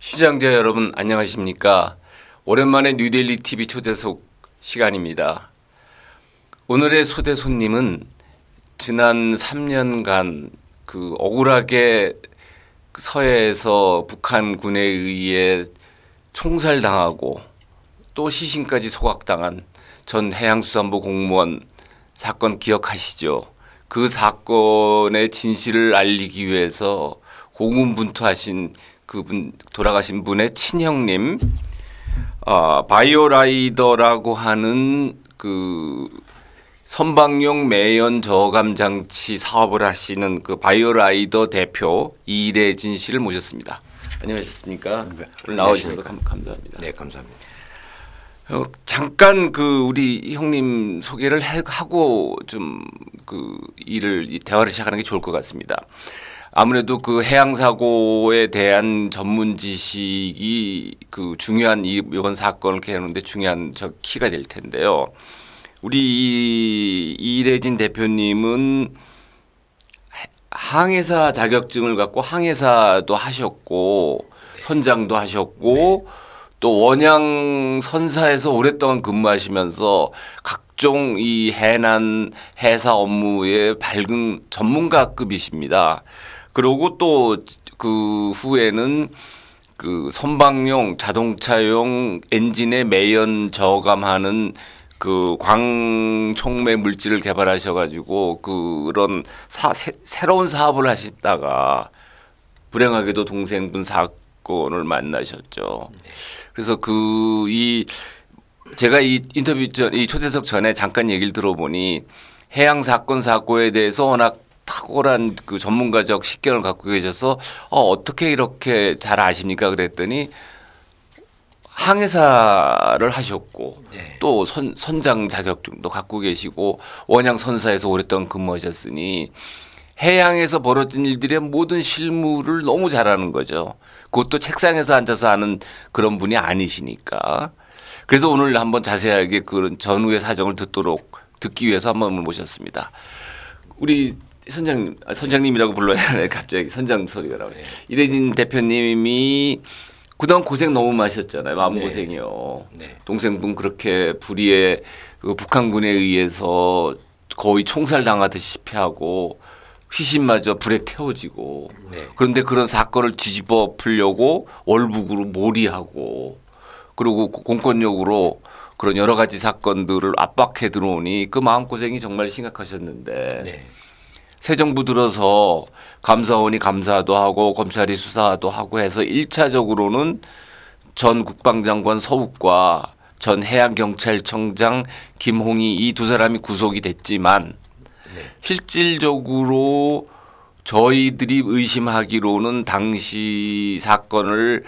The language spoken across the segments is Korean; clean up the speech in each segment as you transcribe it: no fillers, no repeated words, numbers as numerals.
시청자 여러분 안녕하십니까? 오랜만에 뉴델리 TV 초대석 시간입니다. 오늘의 초대 손님은 지난 3년간 그 억울하게 서해에서 북한군에 의해 총살당하고 또 시신까지 소각당한 전 해양수산부 공무원 사건 기억하시죠? 그 사건의 진실을 알리기 위해서 고군분투하신 그분 돌아가신 분의 친형님 바이오라이더라고 하는 그 선박용 매연 저감 장치 사업을 하시는 그 바이오라이더 대표 이래진 씨를 모셨습니다. 안녕하셨습니까? 네. 오늘 나와주셔서 감사합니다. 네, 감사합니다. 잠깐 그 우리 형님 소개를 하고 좀 그 이 대화를 시작하는 게 좋을 것 같습니다. 아무래도 그 해양 사고에 대한 전문 지식이 그 중요한 이번 사건을 개하는데 중요한 저 키가 될 텐데요. 우리 이래진 대표님은 항해사 자격증을 갖고 항해사도 하셨고 선장도 하셨고 또 원양 선사에서 오랫동안 근무하시면서 각종 이 해난 해사 업무의 밝은 전문가급이십니다. 그리고 또 그 후에는 그 선박용 자동차용 엔진의 매연 저감하는 그 광촉매 물질을 개발하셔가지고 그런 새로운 사업을 하시다가 불행하게도 동생분 사건을 만나셨죠. 그래서 제가 이 인터뷰 이 초대석 전에 잠깐 얘기를 들어보니 해양 사건 사고에 대해서 워낙 탁월한 그 전문가적 식견을 갖고 계셔서 어떻게 이렇게 잘 아십니까? 그랬더니 항해사를 하셨고 네. 또 선장 자격증도 갖고 계시고 원양 선사에서 오랫동안 근무하셨으니 해양에서 벌어진 일들의 모든 실무를 너무 잘하는 거죠. 그것도 책상에서 앉아서 하는 그런 분이 아니시니까. 그래서 오늘 한번 자세하게 그런 전후의 사정을 듣기 위해서 한번 모셨습니다. 우리 선장님이라고 불러야 하네. 갑자기 선장 소리가 나오네. 이래진 대표님이 그동안 고생 너무 많으셨잖아요. 마음고생이요. 네. 동생분 그렇게 불의에 그 북한군에 의해서 거의 총살당하듯이 피하고 시신마저 불에 태워지고 네. 그런데 그런 사건을 뒤집어 풀려고 월북으로 몰이하고 그리고 공권력으로 그런 여러 가지 사건들을 압박해 들어오니 그 마음고생이 정말 심각하셨는데 네. 새 정부 들어서 감사원이 감사도 하고 검찰이 수사도 하고 해서 1차적으로는 전 국방장관 서욱과 전 해양경찰청장 김홍희 이 두 사람이 구속이 됐지만 네. 실질적으로 저희들이 의심하기로는 당시 사건을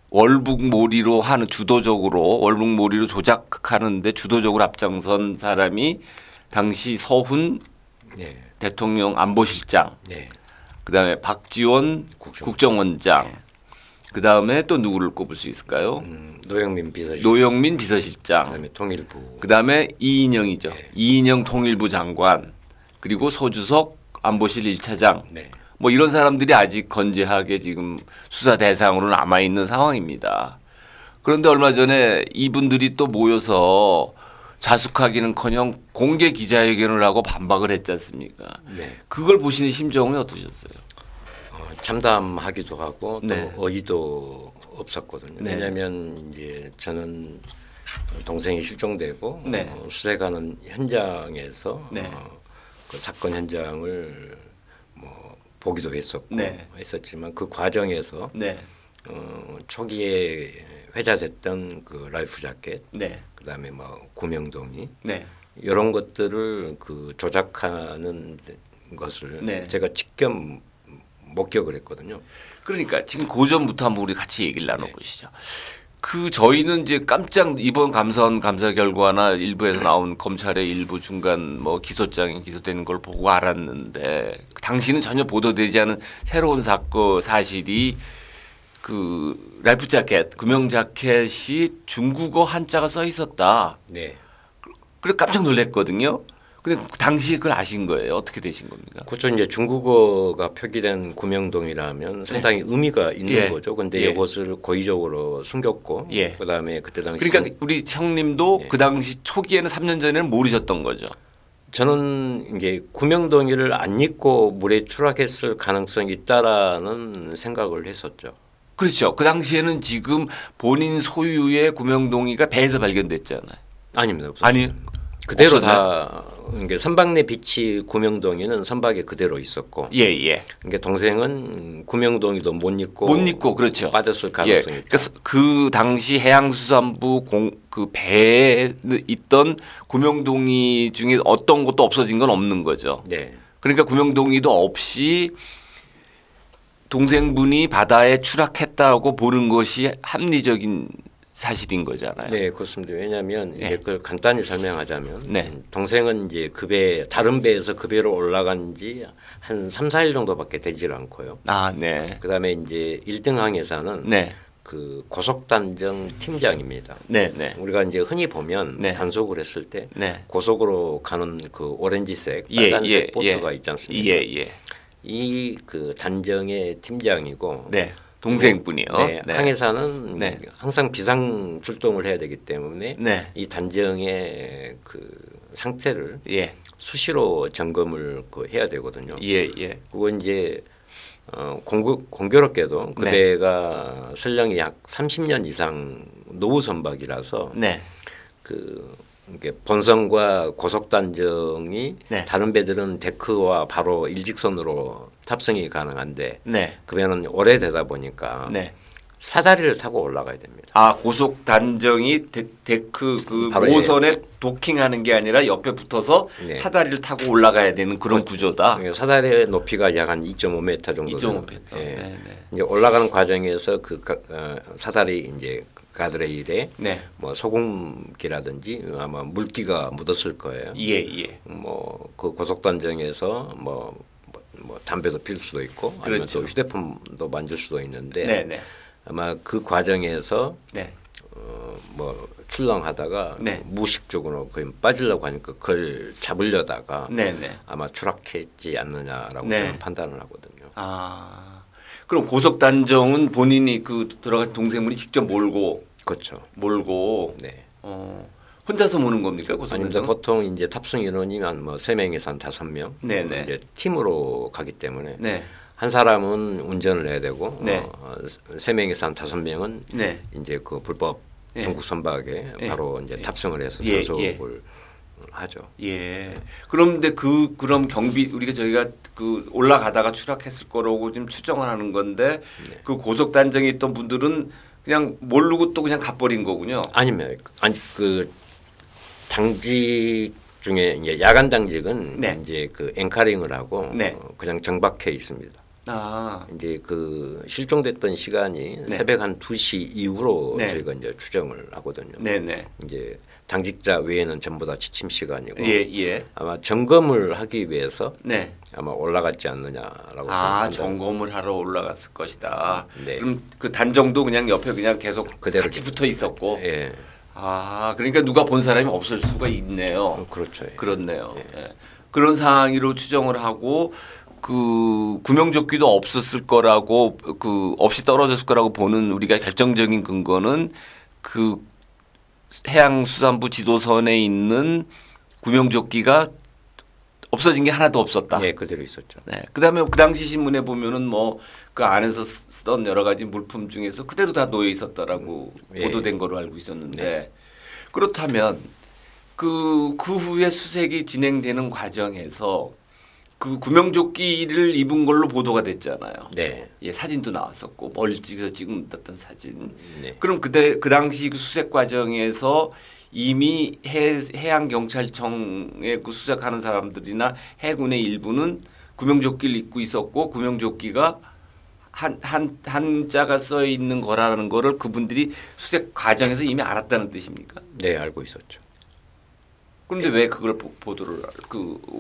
월북몰이로 하는 주도적으로 월북몰이로 조작하는데 주도적으로 앞장선 사람이 당시 서훈 네. 대통령 안보실장, 네. 그다음에 박지원 국정원장, 그다음에 또 누구를 꼽을 수 있을까요? 노영민 비서실장. 노영민 비서실장, 그다음에 통일부. 그다음에 이인영이죠. 네. 이인영 통일부 장관, 그리고 소주석 안보실 1차장. 네. 뭐 이런 사람들이 아직 건재하게 지금 수사 대상으로 남아 있는 상황입니다. 그런데 얼마 전에 이분들이 또 모여서 자숙하기는커녕 공개 기자회견을 하고 반박을 했지 않습니까? 네. 그걸 보시는 심정은 어떠셨어요? 참담하기도 하고 또 네. 어이도 없었거든요. 네. 왜냐하면 이제 저는 동생이 실종되고 네. 수색하는 현장에서 네. 그 사건 현장을 뭐 보기도 했었고 네. 했었지만 그 과정에서 네. 초기에 회자됐던 그 라이프 자켓, 네. 그다음에 뭐 구명동이 네. 이런 것들을 그 조작하는 것을 네. 제가 직접 목격을 했거든요. 그러니까 지금 그 전부터 한번 우리 같이 얘기를 나눠보시죠. 그 저희는 이제 깜짝 이번 감사원 감사 결과나 일부에서 나온 검찰의 일부 중간 뭐 기소장이 기소되는 걸 보고 알았는데 당시는 전혀 보도되지 않은 새로운 사실이 그 라이프 자켓, 구명 자켓이 중국어 한자가 써 있었다. 네. 그래 깜짝 놀랐거든요. 근데 당시에 그걸 아신 거예요? 어떻게 되신 겁니까? 그렇죠. 이제 중국어가 표기된 구명동이라면 상당히 의미가 있는 예. 거죠. 근데 예. 이것을 고의적으로 숨겼고 예. 그다음에 그때 당시 그러니까 우리 형님도 예. 그 당시 초기에는 3년 전에는 모르셨던 거죠. 저는 이게 구명동이를 안 잊고 물에 추락했을 가능성이 있다라는 생각을 했었죠. 그렇죠. 그 당시에는 지금 본인 소유의 구명동이가 배에서 발견됐잖아요. 아닙니다. 아니 그대로 없었나요? 다 이게 선박 내 빛이 구명동이는 선박에 그대로 있었고 예. 이게 동생은 구명동이도 못 잊고 못 잊고 그렇죠. 빠졌을 예. 가능성이 있다. 그래서 그 당시 해양수산부 그 배에 있던 구명동이 중에 어떤 것도 없어진 건 없는 거죠. 네. 그러니까 구명동이도 없이 동생분이 바다에 추락했다고 보는 것이 합리적인 사실인 거잖아요. 네, 그렇습니다. 왜냐하면 예. 이제 그걸 간단히 설명하자면 네. 동생은 이제 그 배 다른 배에서 그 배로 올라간 지 한 3, 4일 정도밖에 되질 않고요. 아, 네. 그다음에 이제 1등 항해사는 네. 그 고속단정 팀장입니다. 네, 네. 우리가 이제 흔히 보면 네. 단속을 했을 때 네. 고속으로 가는 그 오렌지색, 예, 빨간색 예, 보트가 예. 있지 않습니까? 예. 이 그 단정의 팀장이고 네. 동생분이요. 네, 항해사는 네. 항상 비상 출동을 해야 되기 때문에 네. 이 단정의 그 상태를 예. 수시로 점검을 그 해야 되거든요. 예. 그거 이제 공교롭게도 그 네. 배가 설령이 약 30년 이상 노후 선박이라서 네. 그 이게 본선과 고속단정이 네. 다른 배들은 데크와 바로 일직선으로 탑승이 가능한데 네. 그 배는 오래되다 보니까 네. 사다리를 타고 올라가야 됩니다. 아, 고속 단정이 데크 그 바로 모선에 도킹하는 게 아니라 옆에 붙어서 네. 사다리를 타고 올라가야 되는 그런 구조다. 사다리의 높이가 약 한 2.5m 정도. 2.5m. 예. 네. 이제 올라가는 과정에서 그 사다리 이제 가드레일에 네. 뭐 소금기라든지 아마 물기가 묻었을 거예요. 예. 뭐 그 고속단정에서 뭐 담배도 필 수도 있고 아니면 그렇죠. 또 휴대폰도 만질 수도 있는데 네. 아마 그 과정에서 네. 뭐 출렁하다가 네. 무의식적으로 거의 빠지려고 하니까 그걸 잡으려다가 네. 아마 추락했지 않느냐라고 네. 저는 판단을 하거든요. 아. 그럼 고속 단정은 본인이 그 돌아가신 동생분이 직접 그렇죠. 몰고 네. 혼자서 모는 겁니까? 고속 아닙니다. 단정은? 보통 이제 탑승 인원이 한 3명에서 한 5명. 네네. 이제 팀으로 가기 때문에 네. 한 사람은 운전을 해야 되고 네. 3명에서 한 5명은 네. 이제 그 불법 예. 중국 선박에 예. 바로 이제 탑승을 해서 예, 단속을 하죠. 예. 그런데 그럼 저희가 그 올라가다가 추락했을 거라고 지금 추정을 하는 건데 네. 그 고속 단정에 있던 분들은 그냥 모르고 또 그냥 가버린 거군요. 아니면 그 당직 중에 이제 야간 당직은 네. 이제 그 앵커링을 하고 네. 그냥 정박해 있습니다. 아. 이제 그 실종됐던 시간이 네. 새벽 한 2시 이후로 네. 저희가 이제 추정을 하거든요. 네네. 이제 당직자 외에는 전부 다 지침 시간이고 예. 아마 점검을 하기 위해서 네. 아마 올라갔지 않느냐라고 아, 저는 점검을 하러 올라갔을 것이다. 네. 그럼 그 단정도 그냥 옆에 그냥 계속 그대로 같이 붙어 있었고. 예, 아, 그러니까 누가 본 사람이 없을 수가 있네요. 그렇죠. 예. 그렇네요. 예. 그런 상황으로 추정을 하고 그 구명조끼도 없었을 거라고 그 없이 떨어졌을 거라고 보는 우리가 결정적인 근거는 그 해양수산부 지도선에 있는 구명조끼가 없어진 게 하나도 없었다. 예, 그대로 있었죠. 네. 그다음에 그 당시 신문에 보면은 뭐 그 안에서 쓰던 여러 가지 물품 중에서 그대로 다 놓여 있었다라고 예. 보도된 거로 알고 있었는데 네. 그렇다면 그 후에 수색이 진행되는 과정에서 그 구명조끼를 입은 걸로 보도가 됐잖아요. 네. 예, 사진도 나왔었고 멀찍이서 찍은 사진. 네. 그럼 그 당시 그 수색 과정에서 이미 해양 경찰청의 그 수색하는 사람들이나 해군의 일부는 구명조끼를 입고 있었고 구명조끼가 한자가 써 있는 거라는 거를 그분들이 수색 과정에서 이미 알았다는 뜻입니까? 네, 알고 있었죠. 그런데 왜 그걸 보도를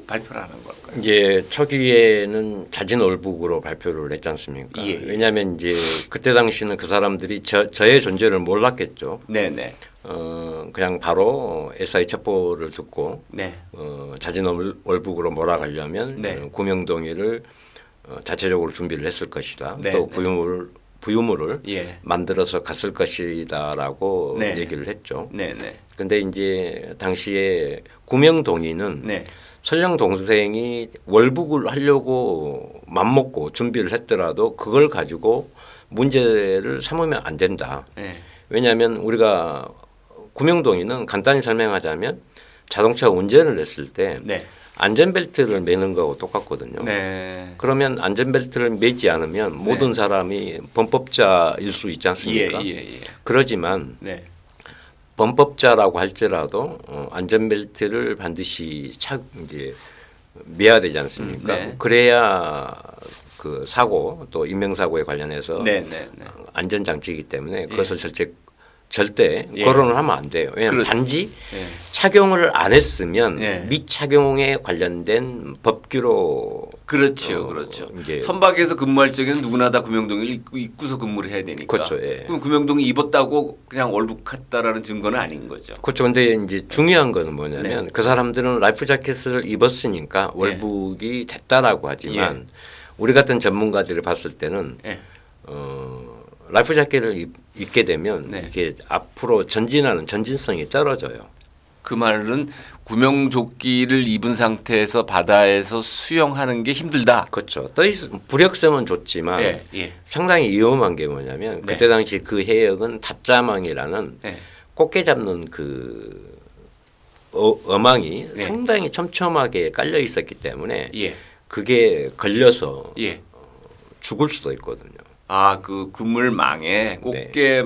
발표를 하는 걸까요? 이제 초기에는 자진 월북으로 발표를 했지 않습니까? 예. 왜냐하면 이제 그때 당시는 그 사람들이 저의 존재를 몰랐겠죠. 네네. 그냥 바로 SI 첩보를 듣고 네. 자진 월북으로 몰아가려면 네. 구명동의를 자체적으로 준비를 했을 것이다. 네, 또 네. 부유물을 예. 만들어서 갔을 것이다라고 네. 얘기를 했죠. 네네. 근데 이제 당시에 구명동의는 네. 설령 동생이 월북을 하려고 맘먹고 준비를 했더라도 그걸 가지고 문제를 삼으면 안 된다. 네. 왜냐하면 우리가 구명동의는 간단히 설명하자면 자동차 운전을 했을 때 네. 안전벨트를 매는 거하고 똑같거든요. 네. 그러면 안전벨트를 매지 않으면 모든 사람이 범법자일 수 있지 않습니까? 예. 그러지만 네. 범법자라고 할지라도 안전벨트를 반드시 이제 매야 되지 않습니까? 네. 그래야 그 사고 또 인명사고에 관련해서 네. 안전장치이기 때문에 그것을 절대 예. 거론을 하면 안 돼요. 왜냐하면 그렇죠. 단지 예. 착용을 안 했으면 예. 미착용에 관련된 법규로 그렇죠. 그렇죠. 이제 선박에서 근무할 적에는 누구나 다 구명동의를 입고서 근무를 해야 되니까. 그렇죠. 예. 그럼 구명동의 입었다고 그냥 월북했다라는 증거는 아닌 거죠. 그렇죠. 근데 이제 중요한 거는 뭐냐면 네. 그 사람들은 라이프 자켓을 입었으니까 월북이 됐다라고 하지만 우리 같은 전문가들이 봤을 때는 예. 라이프 자켓을 입게 되면 네. 이게 앞으로 전진하는 전진성이 떨어져요. 그 말은 구명조끼를 입은 상태에서 바다에서 수영하는 게 힘들다. 그렇죠. 부력성은 좋지만 예. 상당히 위험한 게 뭐냐면 네. 그때 당시 그 해역은 닷자망이라는 네. 꽃게 잡는 그 어망이 네. 상당히 촘촘하게 깔려 있었기 때문에 예. 그게 걸려서 예. 죽을 수도 있거든요. 아, 그 그물망에 꽃게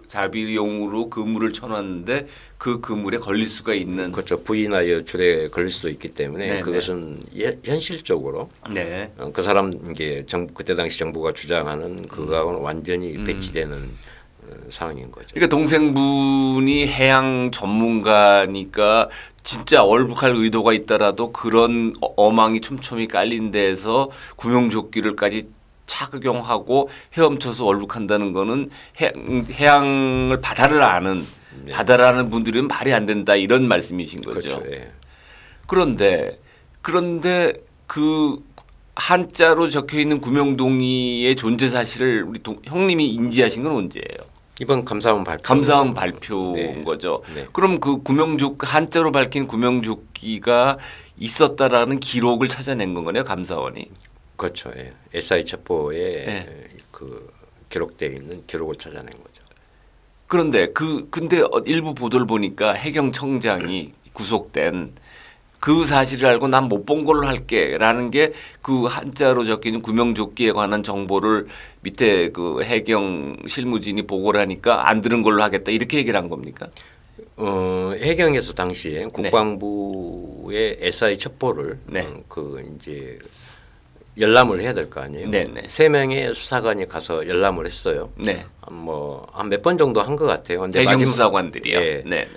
잡이용으로 그물을 쳐놨는데 그 그물에 걸릴 수가 있는. 그렇죠. 부위나 여줄에 걸릴 수도 있기 때문에 네네. 그것은 현실적으로 네. 그 사람 이게 그때 당시 정부가 주장하는 그거하고는 완전히 배치되는 상황인 거죠. 그러니까 동생분이 해양 전문가니까 진짜 월북할 의도가 있더라도 그런 어망이 촘촘히 깔린 데에서 구명조끼를까지 착용하고 헤엄쳐서 월북한다는 거는 해양을 바다를 아는 바다를 아는 분들은 말이 안 된다 이런 말씀이신 거죠. 그렇죠. 예. 그런데 그 한자로 적혀 있는 구명동의의 존재 사실을 우리 형님이 인지하신 건 언제예요? 이번 감사원 발표인 네. 거죠. 네. 그럼 그 한자로 밝힌 구명조끼가 있었다라는 기록을 찾아낸 건 거네요, 감사원이. 그렇죠. 예. SI 첩보에 네. 그 기록되어 있는 기록을 찾아낸 거죠. 그런데 근데 일부 보도를 보니까 해경청장이 구속된 그 사실을 알고 난 못 본 걸로 할게라는 게 그 한자로 적혀 있는 구명조끼에 관한 정보를 밑에 그 해경 실무진이 보고를 하니까 안 들은 걸로 하겠다 이렇게 얘기를 한 겁니까? 해경에서 당시에 국방부의 SI 첩보를 그 이제 열람을 해야 될 거 아니에요. 네네. 3명의 수사관이 가서 열람을 했어요. 네. 한 몇 번 정도 한 것 같아요. 근데 해경 수사관들이요. 예. 네.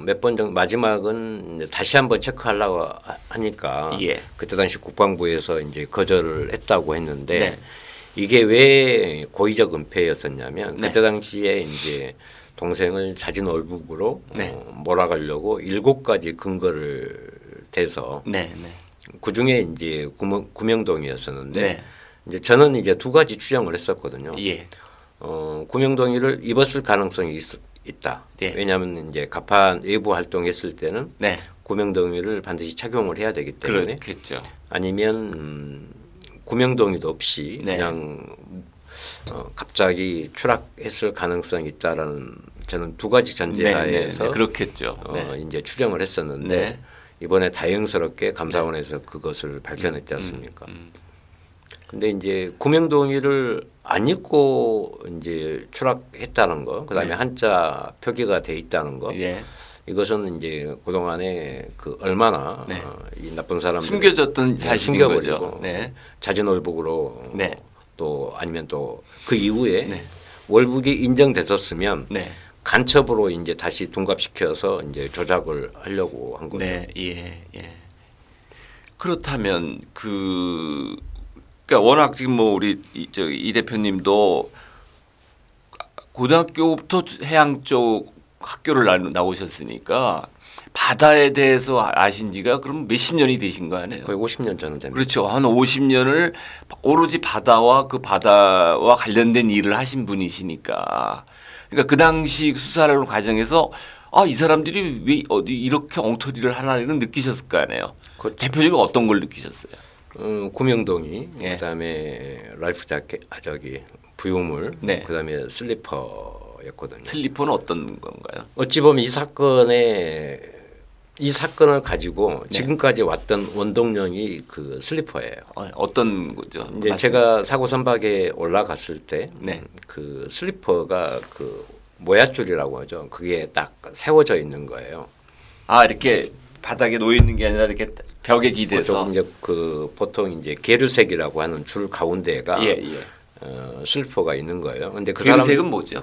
몇 번 정도 마지막은 이제 다시 한번 체크하려고 하니까 예. 그때 당시 국방부에서 이제 거절을 했다고 했는데 네. 이게 왜 고의적 은폐였었냐면 네. 그때 당시에 이제 동생을 자진 월북으로 네. 몰아가려고 7가지 근거를 대서 네. 그 중에 이제 구명동의였었는데 네. 이제 저는 이제 2가지 추정을 했었거든요. 예. 구명동의를 입었을 가능성이 있다. 네. 왜냐하면 이제 갑판 외부 활동했을 때는 네. 구명동의를 반드시 착용을 해야 되기 때문에 그렇겠죠. 아니면 구명동의도 없이 네. 그냥 갑자기 추락했을 가능성이 있다라는 저는 2가지 전제하에서 그렇겠죠. 이제 추정을 했었는데 네. 이번에 다행스럽게 감사원에서 그것을 밝혀냈지 않습니까? 근데 이제 구명동의를 안 입고 이제 추락했다는 거, 그다음에 네. 한자 표기가 돼 있다는 거, 예. 이것은 이제 그 동안에 그 얼마나 네. 이 나쁜 사람들 숨겨졌던 사실인 숨겨버리고 거죠. 네. 자진월북으로 또 아니면 또 그 이후에 네. 월북이 인정됐었으면 네. 간첩으로 이제 다시 둥갑시켜서 이제 조작을 하려고 한 거죠. 네, 예, 예. 그렇다면 그러니까 워낙 지금 뭐 우리 이 대표님도 고등학교부터 해양 쪽 학교를 나오셨으니까 바다에 대해서 아신 지가 그럼 몇십 년이 되신 거 아니에요? 거의 50년 전은 됩니다. 그렇죠. 한 50년을 오로지 바다와 그 바다와 관련된 일을 하신 분이시니까. 그러니까 그 당시 수사를 과정에서 이 사람들이 왜 어디 이렇게 엉터리를 하나는 느끼셨을 거 아니에요. 그 대표적으로 어떤 걸 느끼셨어요? 구명동이 예. 그다음에 라이프 자켓 부유물 네. 그다음에 슬리퍼였거든요. 슬리퍼는 어떤 건가요? 어찌 보면 이 사건을 가지고 지금까지 왔던 원동력이 그 슬리퍼예요. 어떤 거죠? 이제 제가 사고 선박에 올라갔을 때 네. 그 슬리퍼가 그 모야줄이라고 하죠. 그게 딱 세워져 있는 거예요. 이렇게 바닥에 놓여 있는 게 아니라 이렇게 벽에 기대서. 이제 그 보통 이제 계류색이라고 하는 줄 가운데가 슬리퍼가 있는 거예요. 근데 그 계류색은 뭐죠?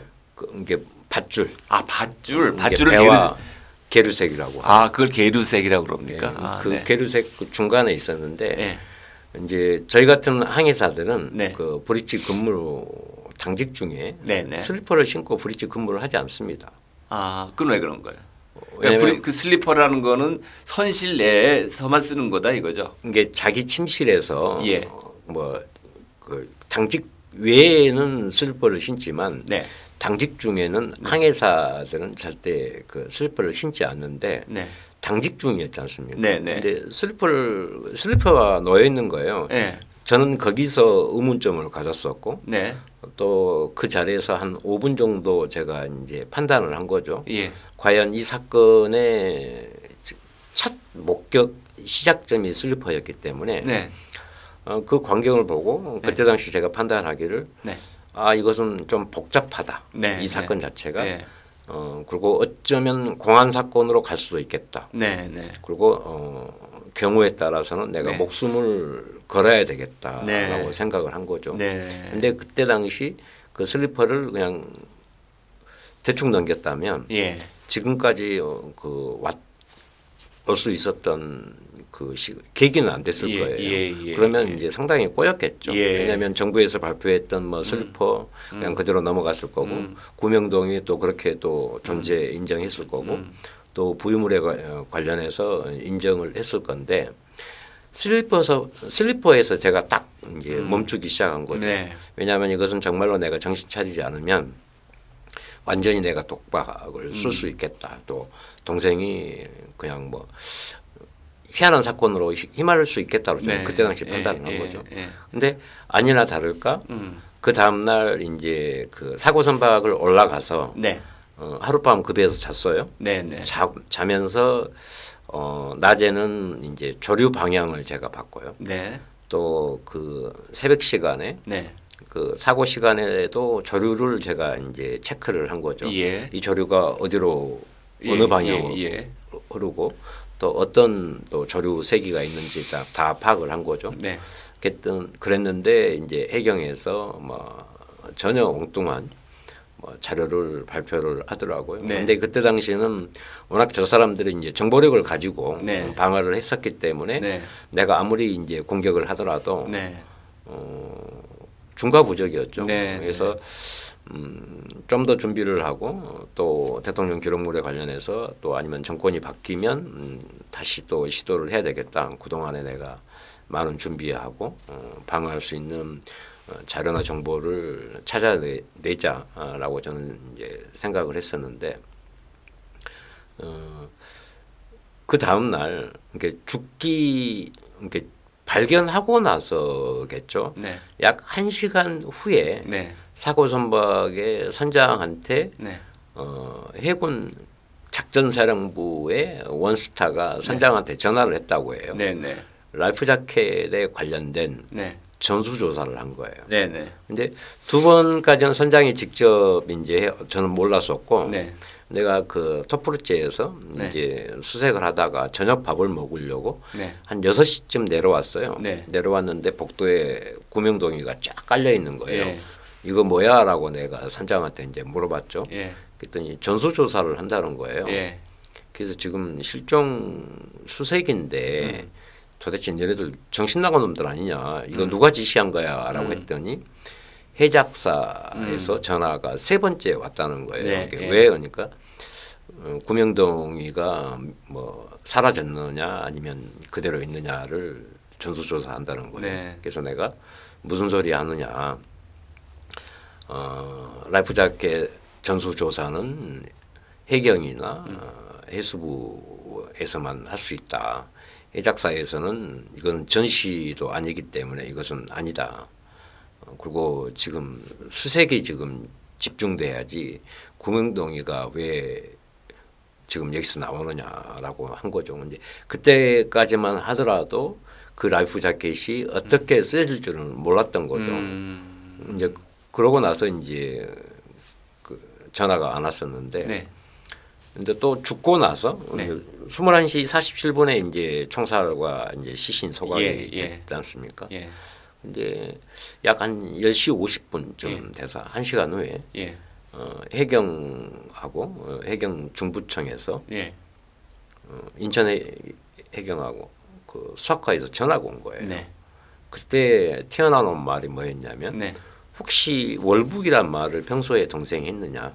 이게 밧줄. 밧줄을 배와 계류색이라고. 그걸 계류색이라고 그럽니까? 그 네. 계류색 그 중간에 있었는데 네. 이제 저희 같은 항해사들은 네. 그 브릿지 근무 당직 중에 네, 네. 슬리퍼를 신고 브릿지 근무를 하지 않습니다. 그건 왜 그런 거예요? 왜냐면 그 슬리퍼라는 거는 선실 내에서만 쓰는 거다 이거죠. 이게 자기 침실에서 예. 그 당직 외에는 슬리퍼를 신지만 네. 당직 중에는 항해사들은 절대 그 슬리퍼를 신지 않는데 네. 당직 중이었지 않습니까? 네, 네. 근데 슬리퍼가 놓여 있는 거예요. 네. 저는 거기서 의문점을 가졌었고 네. 또 그 자리에서 한 5분 정도 제가 이제 판단을 한 거죠. 예. 과연 이 사건의 첫 목격 시작점이 슬리퍼였기 때문에 네. 그 광경을 보고 그때 당시 제가 판단하기를 네. 이것은 좀 복잡하다. 네. 이 사건 자체가. 네. 그리고 어쩌면 공안 사건으로 갈 수도 있겠다. 네. 네. 그리고 경우에 따라서는 내가 네. 목숨을 걸어야 되겠다라고 네. 생각을 한 거죠. 네. 근데 그때 당시 그 슬리퍼를 그냥 대충 넘겼다면 예. 지금까지 올 수 있었던 계기는 안 됐을 거예요. 그러면 이제 상당히 꼬였겠죠. 왜냐하면 정부에서 발표했던 뭐 슬리퍼 그냥 그대로 넘어갔을 거고 구명동이 또 그렇게 또 존재 인정했을 거고 또 부유물에 관련해서 인정을 했을 건데 슬리퍼에서 제가 딱 이제 멈추기 시작한 거죠. 네. 왜냐하면 이것은 정말로 내가 정신 차리지 않으면 완전히 내가 독박을 쓸 수 있겠다. 또 동생이 그냥 뭐 희한한 사건으로 휘말릴 수 있겠다고 저는 그때 당시 판단을 한 거죠. 근데 아니나 다를까 그 다음 날 이제 그 사고 선박을 올라가서 네. 하룻밤 그 배에서 잤어요. 네. 네. 자면서 낮에는 이제 조류 방향을 제가 봤고요. 네. 또 그 새벽 시간에 네. 그 사고 시간에도 조류를 제가 이제 체크를 한 거죠. 예. 이 조류가 어디로 어느 방향으로 흐르고 또 어떤 또 조류 세기가 있는지 다 파악을 한 거죠. 네. 그랬는데 이제 해경에서 뭐 전혀 엉뚱한 뭐 자료를 발표를 하더라고요. 네. 근데 그때 당시에는 워낙 저 사람들이 이제 정보력을 가지고 네. 방어를 했었기 때문에 네. 내가 아무리 이제 공격을 하더라도 네. 중과부적이었죠. 네. 그래서 좀 더 준비를 하고 또 대통령 기록물에 관련해서 또 아니면 정권이 바뀌면 다시 또 시도를 해야 되겠다. 그동안에 내가 많은 준비하고 방어할 수 있는 자료나 정보를 찾아내자라고 저는 이제 생각을 했었는데 그 다음 날 죽기 발견하고 나서겠죠. 네. 약 1시간 후에 네. 사고 선박의 선장한테 네. 해군 작전사령부의 원스타가 선장한테 전화를 했다고 해요. 네. 네. 라이프 자켓에 관련된 네. 전수조사를 한 거예요. 네. 네. 근데 두 번까지는 선장이 직접 이제 저는 몰랐었고 네. 내가 그 토프루제에서 네. 이제 수색을 하다가 저녁 밥을 먹으려고 네. 한 6시쯤 내려왔어요. 네. 내려왔는데 복도에 구명동이가 쫙 깔려 있는 거예요. 예. 이거 뭐야라고 내가 선장한테 이제 물어봤죠. 예. 그랬더니 전수조사를 한다는 거예요. 예. 그래서 지금 실종 수색인데 도대체 너희들 정신 나간 놈들 아니냐? 이거 누가 지시한 거야?라고 했더니 해작사에서 전화가 3번째 왔다는 거예요. 네, 이게 예. 왜 그러니까 구명동이가 뭐 사라졌느냐 아니면 그대로 있느냐를 전수조사한다는 거예요. 네. 그래서 내가 무슨 소리 하느냐? 라이프 자켓 전수조사는 해경이나 해수부에서만 할 수 있다. 해작사에서는 이건 전시도 아니기 때문에 이것은 아니다. 그리고 지금 수색이 지금 집중돼야지 구명동이가 왜 지금 여기서 나오느냐라고 한 거죠. 근데 그때까지만 하더라도 그 라이프 자켓이 어떻게 쓰여질 줄은 몰랐던 거죠. 이제 그러고 나서 이제 그 전화가 안 왔었는데, 네. 근데 또 죽고 나서 네. 21시 47분에 이제 총살과 이제 시신 소각이 예. 됐지 않습니까? 예. 근데 약 한 10시 50분쯤 돼서 1시간 후에 예. 해경하고 해경 중부청에서 예. 인천 해경하고 그 수학과에서 전화가 온 거예요. 네. 그때 튀어나온 말이 뭐였냐면 네. 혹시 월북이란 말을 평소에 동생이 했느냐?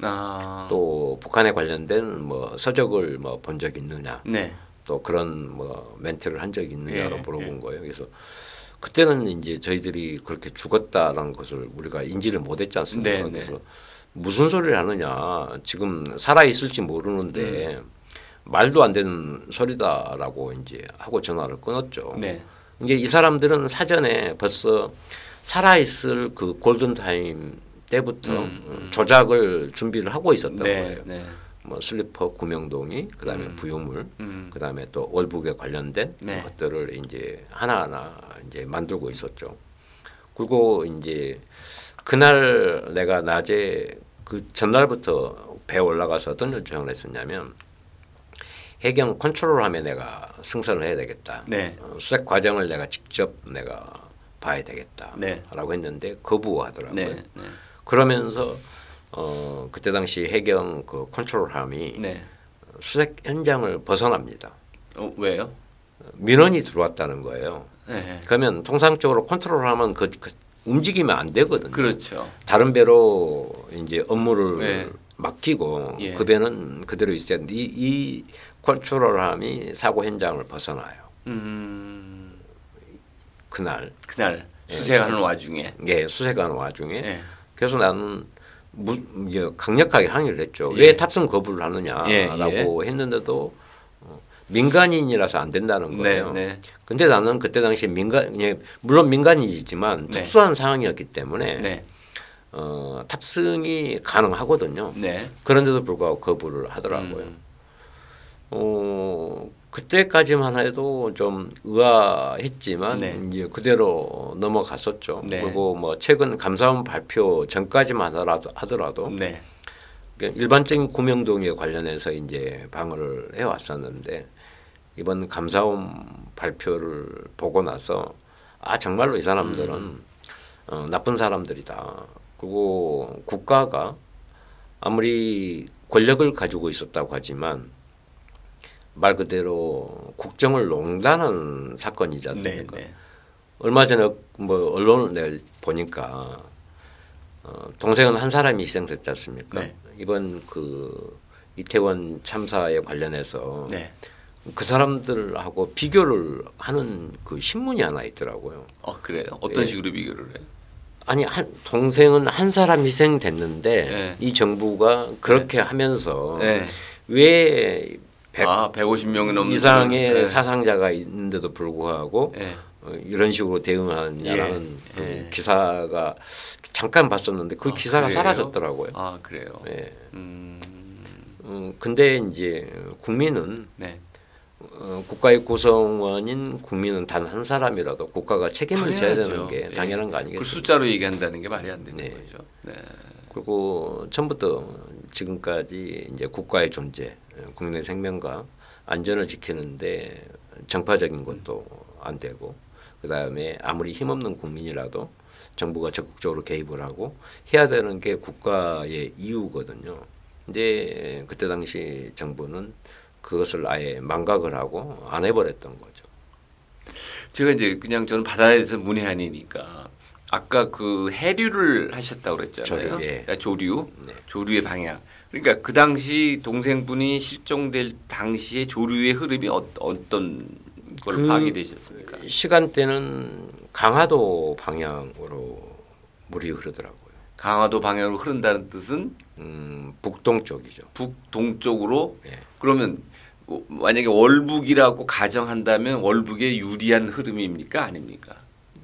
아. 또 북한에 관련된 뭐 서적을 뭐 본 적 있느냐? 네. 또 그런 뭐 멘트를 한 적이 있느냐로 예, 물어본 거예요. 그래서 그때는 이제 저희들이 그렇게 죽었다라는 것을 우리가 인지를 못했지 않습니까? 네, 네. 그래서 무슨 소리를 하느냐? 지금 살아 있을지 모르는데 말도 안 되는 소리다라고 이제 하고 전화를 끊었죠. 네. 이게 이 사람들은 사전에 벌써 살아 있을 그 골든 타임 때부터 조작을 준비를 하고 있었던 네. 거예요. 네. 뭐 슬리퍼 구명동이 그다음에 부유물 그다음에 또 월북에 관련된 네. 것들을 이제 하나하나 이제 만들고 있었죠. 그리고 이제 그날 내가 낮에 그 전날부터 배에 올라가서 어떤 요청을 했었냐면 해경 컨트롤함에 내가 승선을 해야 되겠다. 네. 수색 과정을 내가 직접 내가 봐야 되겠다라고 네. 했는데 거부하더라고요. 네. 네. 그러면서 그때 당시 해경 그 컨트롤함이 네. 수색 현장을 벗어납니다. 왜요? 민원이 들어왔다는 거예요. 네. 그러면 통상적으로 컨트롤하면 그 움직이면 안 되거든요. 그렇죠. 다른 배로 이제 업무를 네. 맡기고 예. 그 배는 그대로 있어야 되는데 이 컨트롤함이 사고 현장을 벗어나요. 그날 그날 수색하는 와중에. 예, 수색하는 와중에 예. 그래서 나는 강력하게 항의를 했죠. 예. 왜 탑승 거부를 하느냐라고 예. 했는데도 민간인이라서 안 된다는 거예요. 네. 네. 근데 나는 그때 당시에 물론 민간인이지만 네. 특수한 상황이었기 때문에 네. 탑승이 가능하거든요. 네. 그런데도 불구하고 거부를 하더라고요. 그때까지만 해도 좀 의아했지만 네. 이제 그대로 넘어갔었죠. 네. 그리고 뭐 최근 감사원 발표 전까지만 하더라도 네. 일반적인 구명동에 관련해서 이제 방어를 해왔었는데 이번 감사원 발표를 보고 나서 정말로 이 사람들은 나쁜 사람들이다. 그리고 국가가 아무리 권력을 가지고 있었다고 하지만 말 그대로 국정을 농단한 사건이지 않습니까? 네. 얼마 전에 뭐 언론을 보니까 동생은 한 사람이 희생됐지 않습니까? 네. 이번 그 이태원 참사에 관련해서 네. 그 사람들하고 비교를 하는 그 신문이 하나 있더라고요. 그래요? 어떤 예. 식으로 비교를 해요? 아니 동생은 한 사람 희생됐는데 네. 이 정부가 그렇게 하면서 네. 왜 150명이 넘는 이상의 네. 사상자가 있는데도 불구하고 네. 이런 식으로 대응하냐는 예. 그 예. 기사가 잠깐 봤었는데 그 기사가 그래요? 사라졌더라고요. 그래요. 예. 음. 근데 이제 국민은 네. 국가의 구성원인 국민은 단 한 사람이라도 국가가 책임을 져야 되는 당연하죠. 게 예. 당연한 거 그 아니겠습니까? 숫자로 얘기한다는 게 말이 안 되는 네. 거죠. 네. 그리고 처음부터 지금까지 이제 국가의 존재, 국민의 생명과 안전을 지키는데 정파적인 것도 안 되고 그 다음에 아무리 힘없는 국민이라도 정부가 적극적으로 개입을 하고 해야 되는 게 국가의 이유거든요. 근데 그때 당시 정부는 그것을 아예 망각을 하고 안 해버렸던 거죠. 제가 이제 그냥 저는 바다에 대해서 문외한이니까 아까 그 해류를 하셨다고 그랬잖아요. 조류, 예. 그러니까 조류, 네. 조류의 방향. 그러니까 그 당시 동생분이 실종될 당시에 조류의 흐름이 어떤 걸로 파악이 되셨습니까? 시간대는 강화도 방향으로 물이 흐르더라고요. 강화도 방향으로 흐른다는 뜻은 북동쪽이죠. 북동쪽으로. 예. 그러면 만약에 월북이라고 가정한다면 월북에 유리한 흐름입니까, 아닙니까?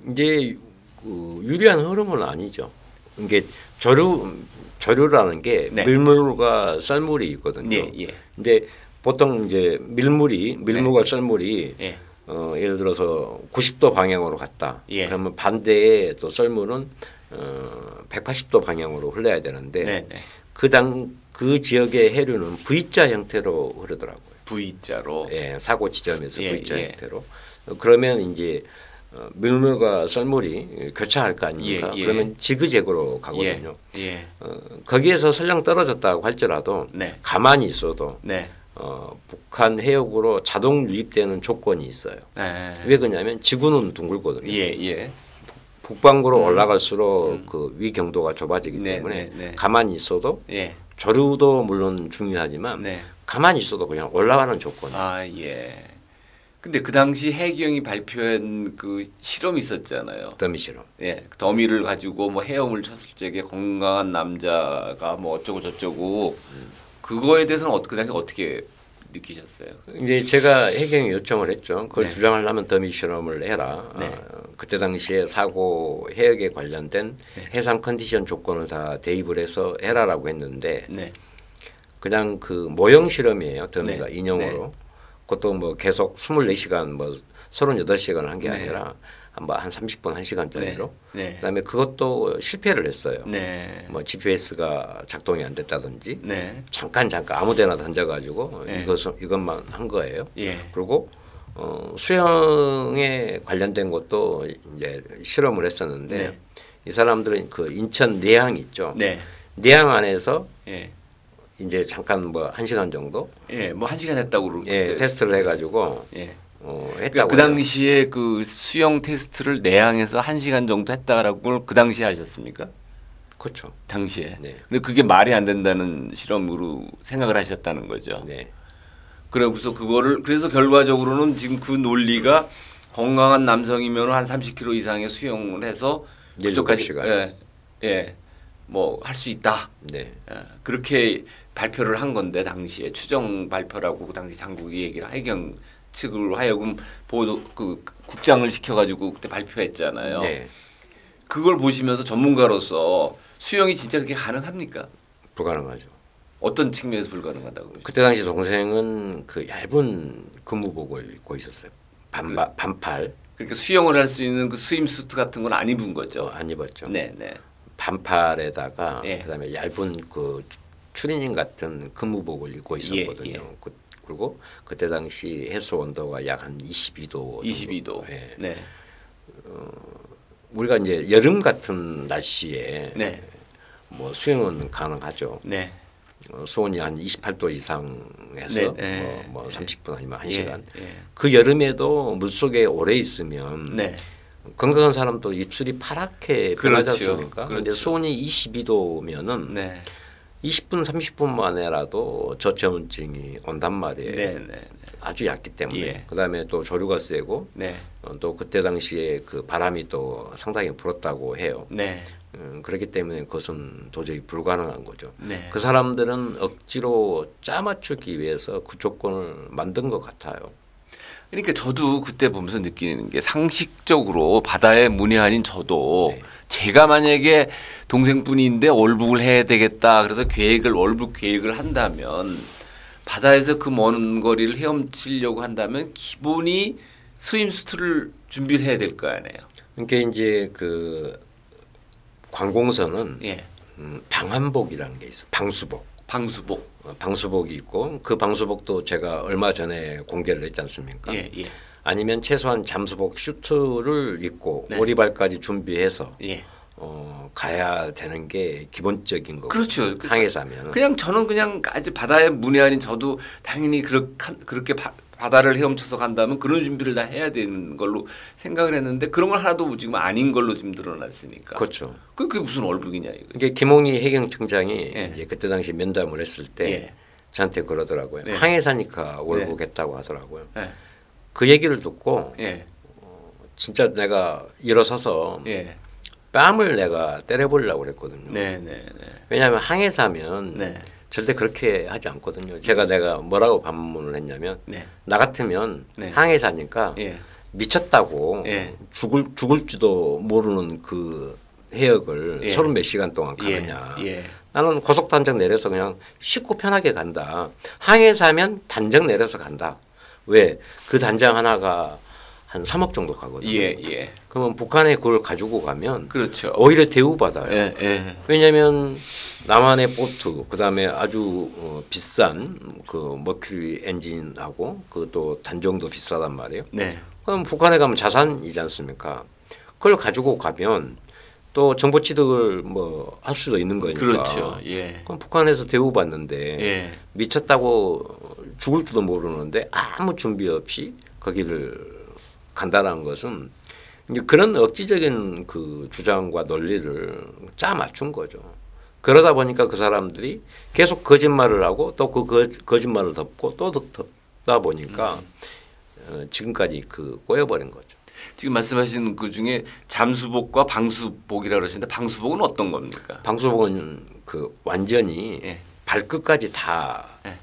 이제 그 유리한 흐름은 아니죠. 이게 조류라는 게 네. 밀물과 썰물이 있거든요. 예, 예. 근데 보통 이제 밀물과 썰물이 예. 예를 들어서 90도 방향으로 갔다. 예. 그러면 반대에 또 썰물은 180도 방향으로 흘러야 되는데 네, 네. 그 지역의 해류는 V자 형태로 흐르더라고요. V자로. 예, 사고 지점에서 예, V자 예. 형태로. 그러면 이제 밀물과 썰물이 교차할 거 아닙니까? 예, 예. 그러면 지그재그로 가거든요. 예. 거기에서 설령 떨어졌다고 할지라도 네. 가만히 있어도 네. 북한 해역으로 자동 유입되는 조건이 있어요. 네. 왜 그러냐면 지구는 둥글거든요. 예, 예. 북방구로 올라갈수록 그 위경도가 좁아지기 네, 때문에 네, 네. 가만히 있어도 예. 조류도 물론 중요하지만 네. 가만히 있어도 그냥 올라가는 조건. 아, 예. 근데 그 당시 해경이 발표한 그 실험이 있었잖아요. 더미 실험. 예. 더미를 가지고 뭐 헤엄을 쳤을 적에 건강한 남자가 뭐 어쩌고 저쩌고 그거에 대해서는 그 당시 어떻게 느끼셨어요? 이제 제가 해경에 요청을 했죠. 그걸 네. 주장하려면 더미 실험을 해라. 네. 그때 당시에 사고 해역에 관련된 해상 컨디션 조건을 다 대입을 해서 해라라고 했는데 네. 그냥 그 모형 실험이에요. 더미가 네. 인형으로. 그것도 뭐 계속 24시간 뭐 38시간을 한 게 네. 아니라 한 30분 1시간짜리로. 네. 그다음에 그것도 실패를 했어요. 네. 뭐 GPS가 작동이 안 됐다든지 네. 잠깐 아무데나 던져가지고 네. 이것만 한 거예요. 예. 그리고 수영에 관련된 것도 이제 실험을 했었는데 네. 이 사람들은 그 인천 내항 있죠. 네. 내항 안에서 예. 이제 잠깐 뭐 1시간 정도 예. 뭐 1시간 했다고 그러고. 예, 테스트를 해가지고 예. 했다고. 그 당시에 그 수영 테스트를 내항에서 1시간 정도 했다라고 그 당시에 하셨습니까? 그렇죠. 당시에. 네. 근데 그게 말이 안 된다는 실험으로 생각을 하셨다는 거죠. 네. 그래서 그래서 결과적으로는 지금 그 논리가 건강한 남성이면 한 30km 이상의 수영을 해서 그쪽까지 7시간. 예. 예. 뭐 할 수 있다. 네. 예. 그렇게 발표를 한 건데 당시에 추정 발표라고 그 당시 당국이 얘기를 해경 측으로 하여금 보도 그 국장을 시켜가지고 그때 발표했잖아요. 네. 그걸 보시면서 전문가로서 수영이 진짜 그렇게 가능합니까? 불가능하죠. 어떤 측면에서 불가능하다고 그러죠? 그때 당시 동생은 그 얇은 근무복을 입고 있었어요. 반팔. 그러니까 수영을 할 수 있는 그 스임 수트 같은 건 안 입은 거죠. 안 입었죠. 네, 네. 반팔에다가 예. 그다음에 얇은 그 추리닝 같은 근무복을 입고 있었거든요. 예, 예. 그리고 그때 당시 해수 온도가 약 한 22도. 22도. 예. 네. 우리가 이제 여름 같은 날씨에 네. 뭐 수영은 가능하죠. 네. 수온이 한 28도 이상에서 네, 네. 뭐 30분 아니면 1시간. 예. 그 여름에도 물속에 오래 있으면 네. 건강한 사람도 입술이 파랗게 그렇죠. 변하지 않습니까? 그런데 그렇죠. 수온이 22도면은 네. 20분 30분 만에라도 저체온증이 온단 말이에요. 네, 네. 아주 얕기 때문에. 예. 그다음에 또 조류가 세고 네. 또 그때 당시에 그 바람이 또 상당히 불었다고 해요. 네. 그렇기 때문에 그것은 도저히 불가능한 거죠. 네. 그 사람들은 억지로 짜맞추기 위해서 그 조건을 만든 것 같아요. 그러니까 저도 그때 보면서 느끼는 게 상식적으로 바다의 문외한인 저도 네. 제가 만약에 동생분인데 월북을 해야 되겠다. 그래서 월북 계획을 한다면 바다에서 그 먼 거리를 헤엄치려고 한다면 기본이 스임수트를 준비를 해야 될 거 아니에요. 그러니까 이제 그 관공서는 예. 방한복이라는 게 있어. 방수복. 방수복. 방수복이 있고 그 방수복도 제가 얼마 전에 공개를 했지 않습니까? 예, 예. 아니면 최소한 잠수복 슈트를 입고 네. 오리발까지 준비해서 예. 가야 되는 게 기본적인 거고. 그렇죠. 항해사 하면 그냥 저는 그냥 아주 바다의 문외한인 저도 당연히 그렇게 바다를 헤엄쳐서 간다면 그런 준비를 다 해야 되는 걸로 생각을 했는데 그런 걸 하나도 지금 아닌 걸로 지금 드러났으니까. 그렇죠. 그게 무슨 얼룩이냐 이거. 이게 김홍희 해경청장이 예. 이제 그때 당시 면담을 했을 때 예. 저한테 그러더라고요. 네. 항해사니까 월북했다고 하더라고요. 예. 그 얘기를 듣고 예. 진짜 내가 일어서서 예. 뺨을 내가 때려보려고 그랬거든요. 네, 네, 네. 왜냐하면 항해사면 네. 절대 그렇게 하지 않거든요. 내가 뭐라고 반문을 했냐면 네. 나 같으면 네. 항해사니까 예. 미쳤다고 예. 죽을지도 모르는 그 해역을 예. 30몇 시간 동안 가느냐. 예. 나는 고속 단정 내려서 그냥 쉽고 편하게 간다. 항해사면 단정 내려서 간다. 왜? 그 단장 하나가 한 3억 정도 가거든요. 예. 예. 그러면 북한에 그걸 가지고 가면 그렇죠. 오히려 대우받아요. 예. 예. 왜냐하면 남한의 보트, 그다음에 아주 비싼 그 머큐리 엔진하고 그 또 단정도 비싸단 말이에요. 네. 그럼 북한에 가면 자산이지 않습니까? 그걸 가지고 가면 또 정보 취득을 뭐 할 수도 있는 거니까. 그렇죠. 예. 그럼 북한에서 대우받는데 예. 미쳤다고 죽을 줄도 모르는데 아무 준비 없이 거기를 간다라는 것은 이제 그런 억지적인 그 주장과 논리를 짜 맞춘 거죠. 그러다 보니까 그 사람들이 계속 거짓말을 하고 또 그 거짓말을 덮고 또 덮다 보니까 지금까지 그 꼬여버린 거죠. 지금 말씀하신 그 중에 잠수복과 방수복이라고 그러시는데 방수복은 어떤 겁니까? 방수복은 그 완전히 예. 발끝까지 다 예.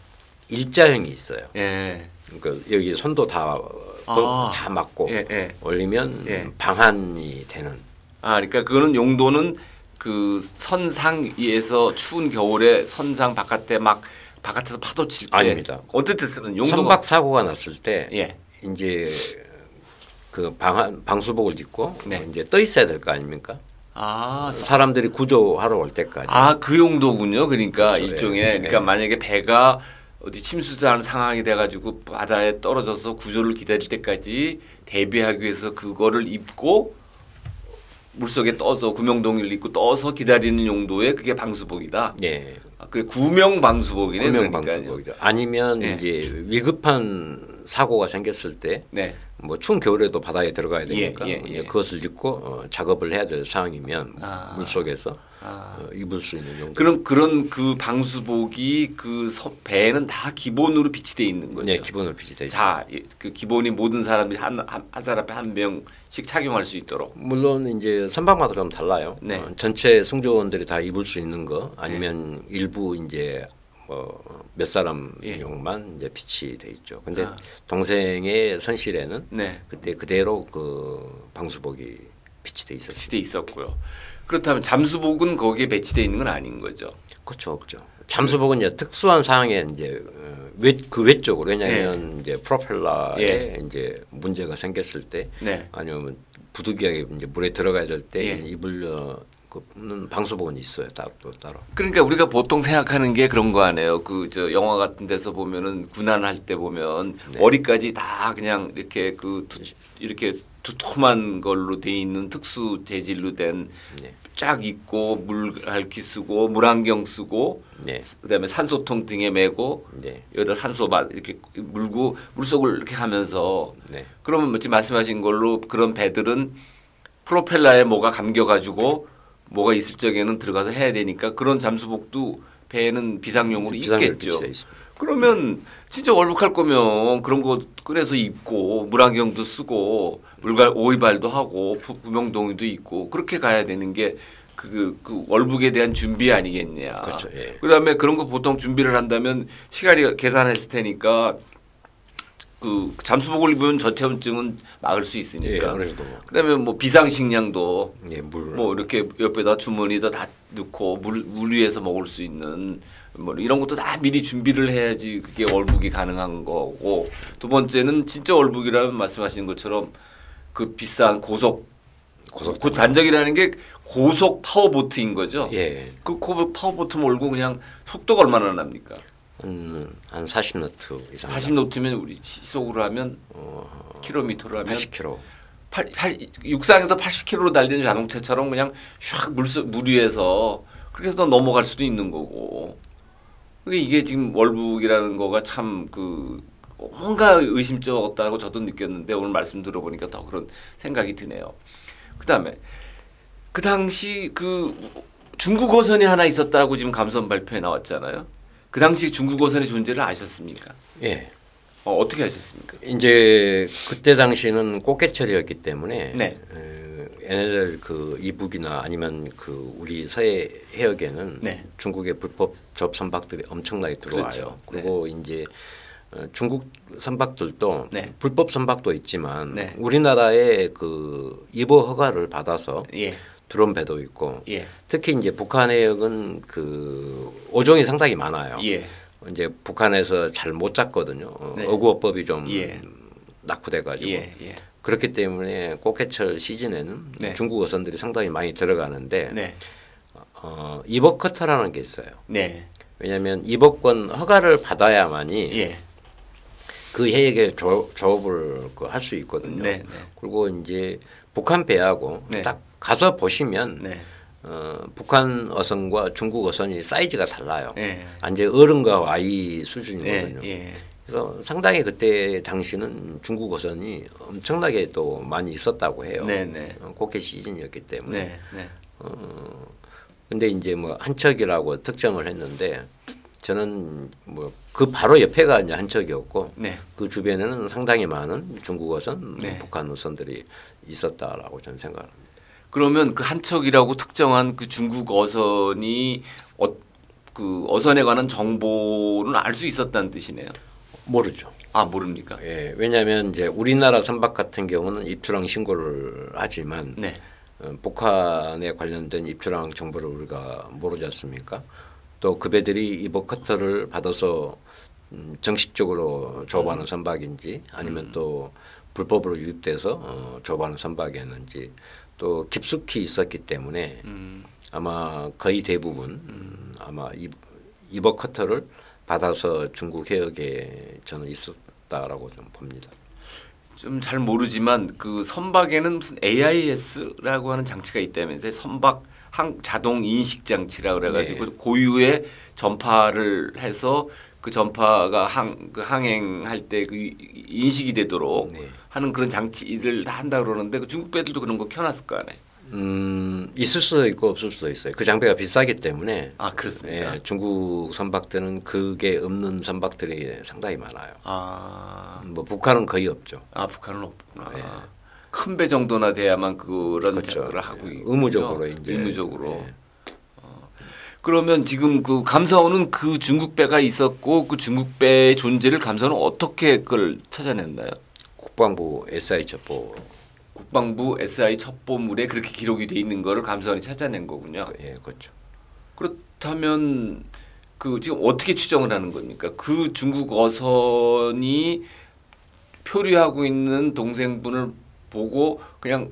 일자형이 있어요. 예. 그 여기 손도 다 맞고 예, 예. 올리면 예. 방한이 되는. 그러니까 그거는 용도는 그 선상 위에서 추운 겨울에 선상 바깥에 막 바깥에서 파도 칠 때 아닙니다. 어떨 때 쓰는 용도가 선박 사고가 났을 때 예. 이제 그 방수복을 입고 네. 이제 떠 있어야 될 거 아닙니까? 사람들이 구조하러 올 때까지. 그 용도군요. 그러니까 그렇죠. 일종의 예. 그러니까 만약에 배가 어디 침수하는 상황이 돼가지고 바다에 떨어져서 구조를 기다릴 때까지 대비하기 위해서 그거를 입고 물속에 떠서 구명동이를 입고 떠서 기다리는 용도의 그게 방수복이다. 예. 그 구명 방수복이네. 구명 그러니까요. 방수복이죠. 아니면 예. 이제 위급한 사고가 생겼을 때 네. 뭐 추운 겨울에도 바다에 들어가야 되니까 예. 이제 그것을 입고 작업을 해야 될 상황이면 물속에서 입을 수 있는 용도. 그런 그 방수복이 그 배에는 다 기본으로 비치돼 있는 거죠. 네, 기본으로 비치돼 있어요. 다 그 기본이 모든 사람들이 한 사람에 한 명씩 착용할 수 있도록. 물론 이제 선박마다 좀 달라요. 네. 전체 승조원들이 다 입을 수 있는 거 아니면 일부 이제 몇 사람용만 이제 빛이 돼 있죠. 근데 동생의 선실에는 네. 그때 그대로 그 방수복이 빛이 돼 있었어요. 배치돼 있었고요. 그렇다면 잠수복은 거기에 배치돼 있는 건 아닌 거죠. 그렇죠, 그렇죠. 잠수복은 이제 특수한 상황에 이제 그 외쪽으로 왜냐하면 이제 프로펠러에 이제 문제가 생겼을 때 네. 아니면 부득이하게 이제 물에 들어가야 될 때 예. 입을 방수복은 있어요, 따로. 그러니까 우리가 보통 생각하는 게 그런 거 아니에요. 그 저 영화 같은 데서 보면은 군안할 때 보면 머리까지 다 그냥 이렇게 이렇게 두툼한 걸로 돼 있는 특수 재질로 된 쫙 입고 물갈퀴 쓰고 물안경 쓰고 그다음에 산소통 등에 메고 여덟 한소 이렇게 물고 물속을 이렇게 가면서 그러면 지금 말씀하신 걸로 그런 배들은 프로펠러에 뭐가 감겨가지고 뭐가 있을 적에는 들어가서 해야 되니까 그런 잠수복도 배에는 비상용으로 있겠죠. 그러면 진짜 월북할 거면 그런 거 꺼내서 입고 물안경도 쓰고 오이발도 하고 구명동이도 있고 그렇게 가야 되는 게 그 월북에 대한 준비 아니겠냐. 그렇죠. 예. 그다음에 그런 거 보통 준비를 한다면 시간이 계산했을 테니까 그 잠수복을 입으면 저체온증은 막을 수 있으니까. 예, 그다음에 뭐 비상식량도 물. 뭐 이렇게 옆에다 주머니에다 다 넣고 물 위에서 먹을 수 있는 뭐 이런 것도 다 미리 준비를 해야지 그게 월북이 가능한 거고. 두 번째는 진짜 월북이라면 말씀하신 것처럼 그 비싼 고속 단적이라는 게 고속 파워보트인 거죠. 예. 그 파워보트 몰고 그냥 속도가 얼마나 납니까? 한 40노트 이상. 40노트면 우리 시속으로 하면 킬로미터로 하면 80km. 육상에서 80km로 달리는 자동차처럼 그냥 샥 물 위에서 그렇게 해서 넘어갈 수도 있는 거고. 이게 지금 월북이라는 거가 참 뭔가 의심쩍었다고 저도 느꼈는데 오늘 말씀 들어보니까 더 그런 생각이 드네요. 그다음에 그 당시 중국 어선이 하나 있었다고 지금 감사원 발표에 나왔잖아요. 그 당시 중국 어선의 존재를 아셨습니까? 예. 어떻게 아셨습니까? 이제 그때 당시는 꽃게철이었기 때문에 네. NLL 이북이나 아니면 우리 서해 해역에는 네. 중국의 불법 조업 선박들이 엄청나게 들어와요. 그렇죠. 그리고 이제 중국 선박들도 네. 불법 선박도 있지만 네. 우리나라의 입어 허가를 받아서 예. 들어온 배도 있고 예. 특히 이제 북한 해역은 어종이 상당히 많아요. 예. 이제 북한에서 잘 못 잡거든요. 네. 어구어법이 좀 예. 낙후돼가지고 예. 예. 그렇기 때문에 꽃게철 시즌에는 네. 중국 어선들이 상당히 많이 들어가는데 네. 입어커터라는 게 있어요. 네. 왜냐하면 입어권 허가를 받아야만이 예. 그 해역에 조업을 할 수 있거든요. 네. 네. 그리고 이제 북한 배하고 네. 딱 가서 보시면 네. 북한 어선과 중국 어선이 사이즈가 달라요. 예. 완전 어른과 아이 수준이거든요. 예. 그래서 상당히 그때 당시는 중국 어선이 엄청나게 또 많이 있었다고 해요. 네. 네. 꽃게 시즌이었기 때문에. 네. 네. 근데 이제 한 척이라고 특정을 했는데 저는 그 바로 옆에가 이제 한 척이었고 네. 그 주변에는 상당히 많은 중국 어선, 네. 북한 어선들이 있었다라고 저는 생각합니다. 그러면 그 한 척이라고 특정한 그 중국 어선이 그 어선에 관한 정보는 알 수 있었다는 뜻이네요. 모르죠. 아, 모릅니까? 예, 왜냐하면 이제 우리나라 선박 같은 경우는 입출항 신고를 하지만 네. 북한에 관련된 입출항 정보를 우리가 모르지 않습니까? 또 그 배들이 이버 커터를 받아서 정식적으로 조업하는 선박인지 아니면 또 불법으로 유입돼서 조업하는 선박이었는지 또 깊숙이 있었기 때문에 아마 거의 대부분 아마 이버 커터를 받아서 중국 해역에 저는 있었다라고 좀 봅니다. 좀 잘 모르지만 그 선박에는 무슨 AIS라고 하는 장치가 있다면서요. 선박 자동 인식 장치라 그래가지고 네. 고유의 전파를 해서 그 전파가 항행할 때 인식이 되도록 네. 하는 그런 장치를 다 한다 그러는데 그 중국 배들도 그런 거 켜놨을 거 아니에요. 있을 수도 있고 없을 수도 있어요. 그 장비가 비싸기 때문에. 아, 그렇습니까? 예, 중국 선박들은 그게 없는 선박들이 상당히 많아요. 아, 북한은 거의 없죠. 북한은 없구나. 네. 큰 배 정도나 돼야만 그런 그렇죠. 작업을 하고 예, 있군요. 의무적으로 이제. 의무적으로. 예. 그러면 지금 그 감사원은 그 중국 배가 있었고 그 중국 배의 존재를 감사원은 어떻게 그걸 찾아냈나요? 국방부 SI 첩보. 국방부 SI 첩보물에 그렇게 기록이 돼 있는 거를 감사원이 찾아낸 거군요. 예, 그렇죠. 그렇다면 그 지금 어떻게 추정을 하는 겁니까? 그 중국 어선이 표류하고 있는 동생분을 보고 그냥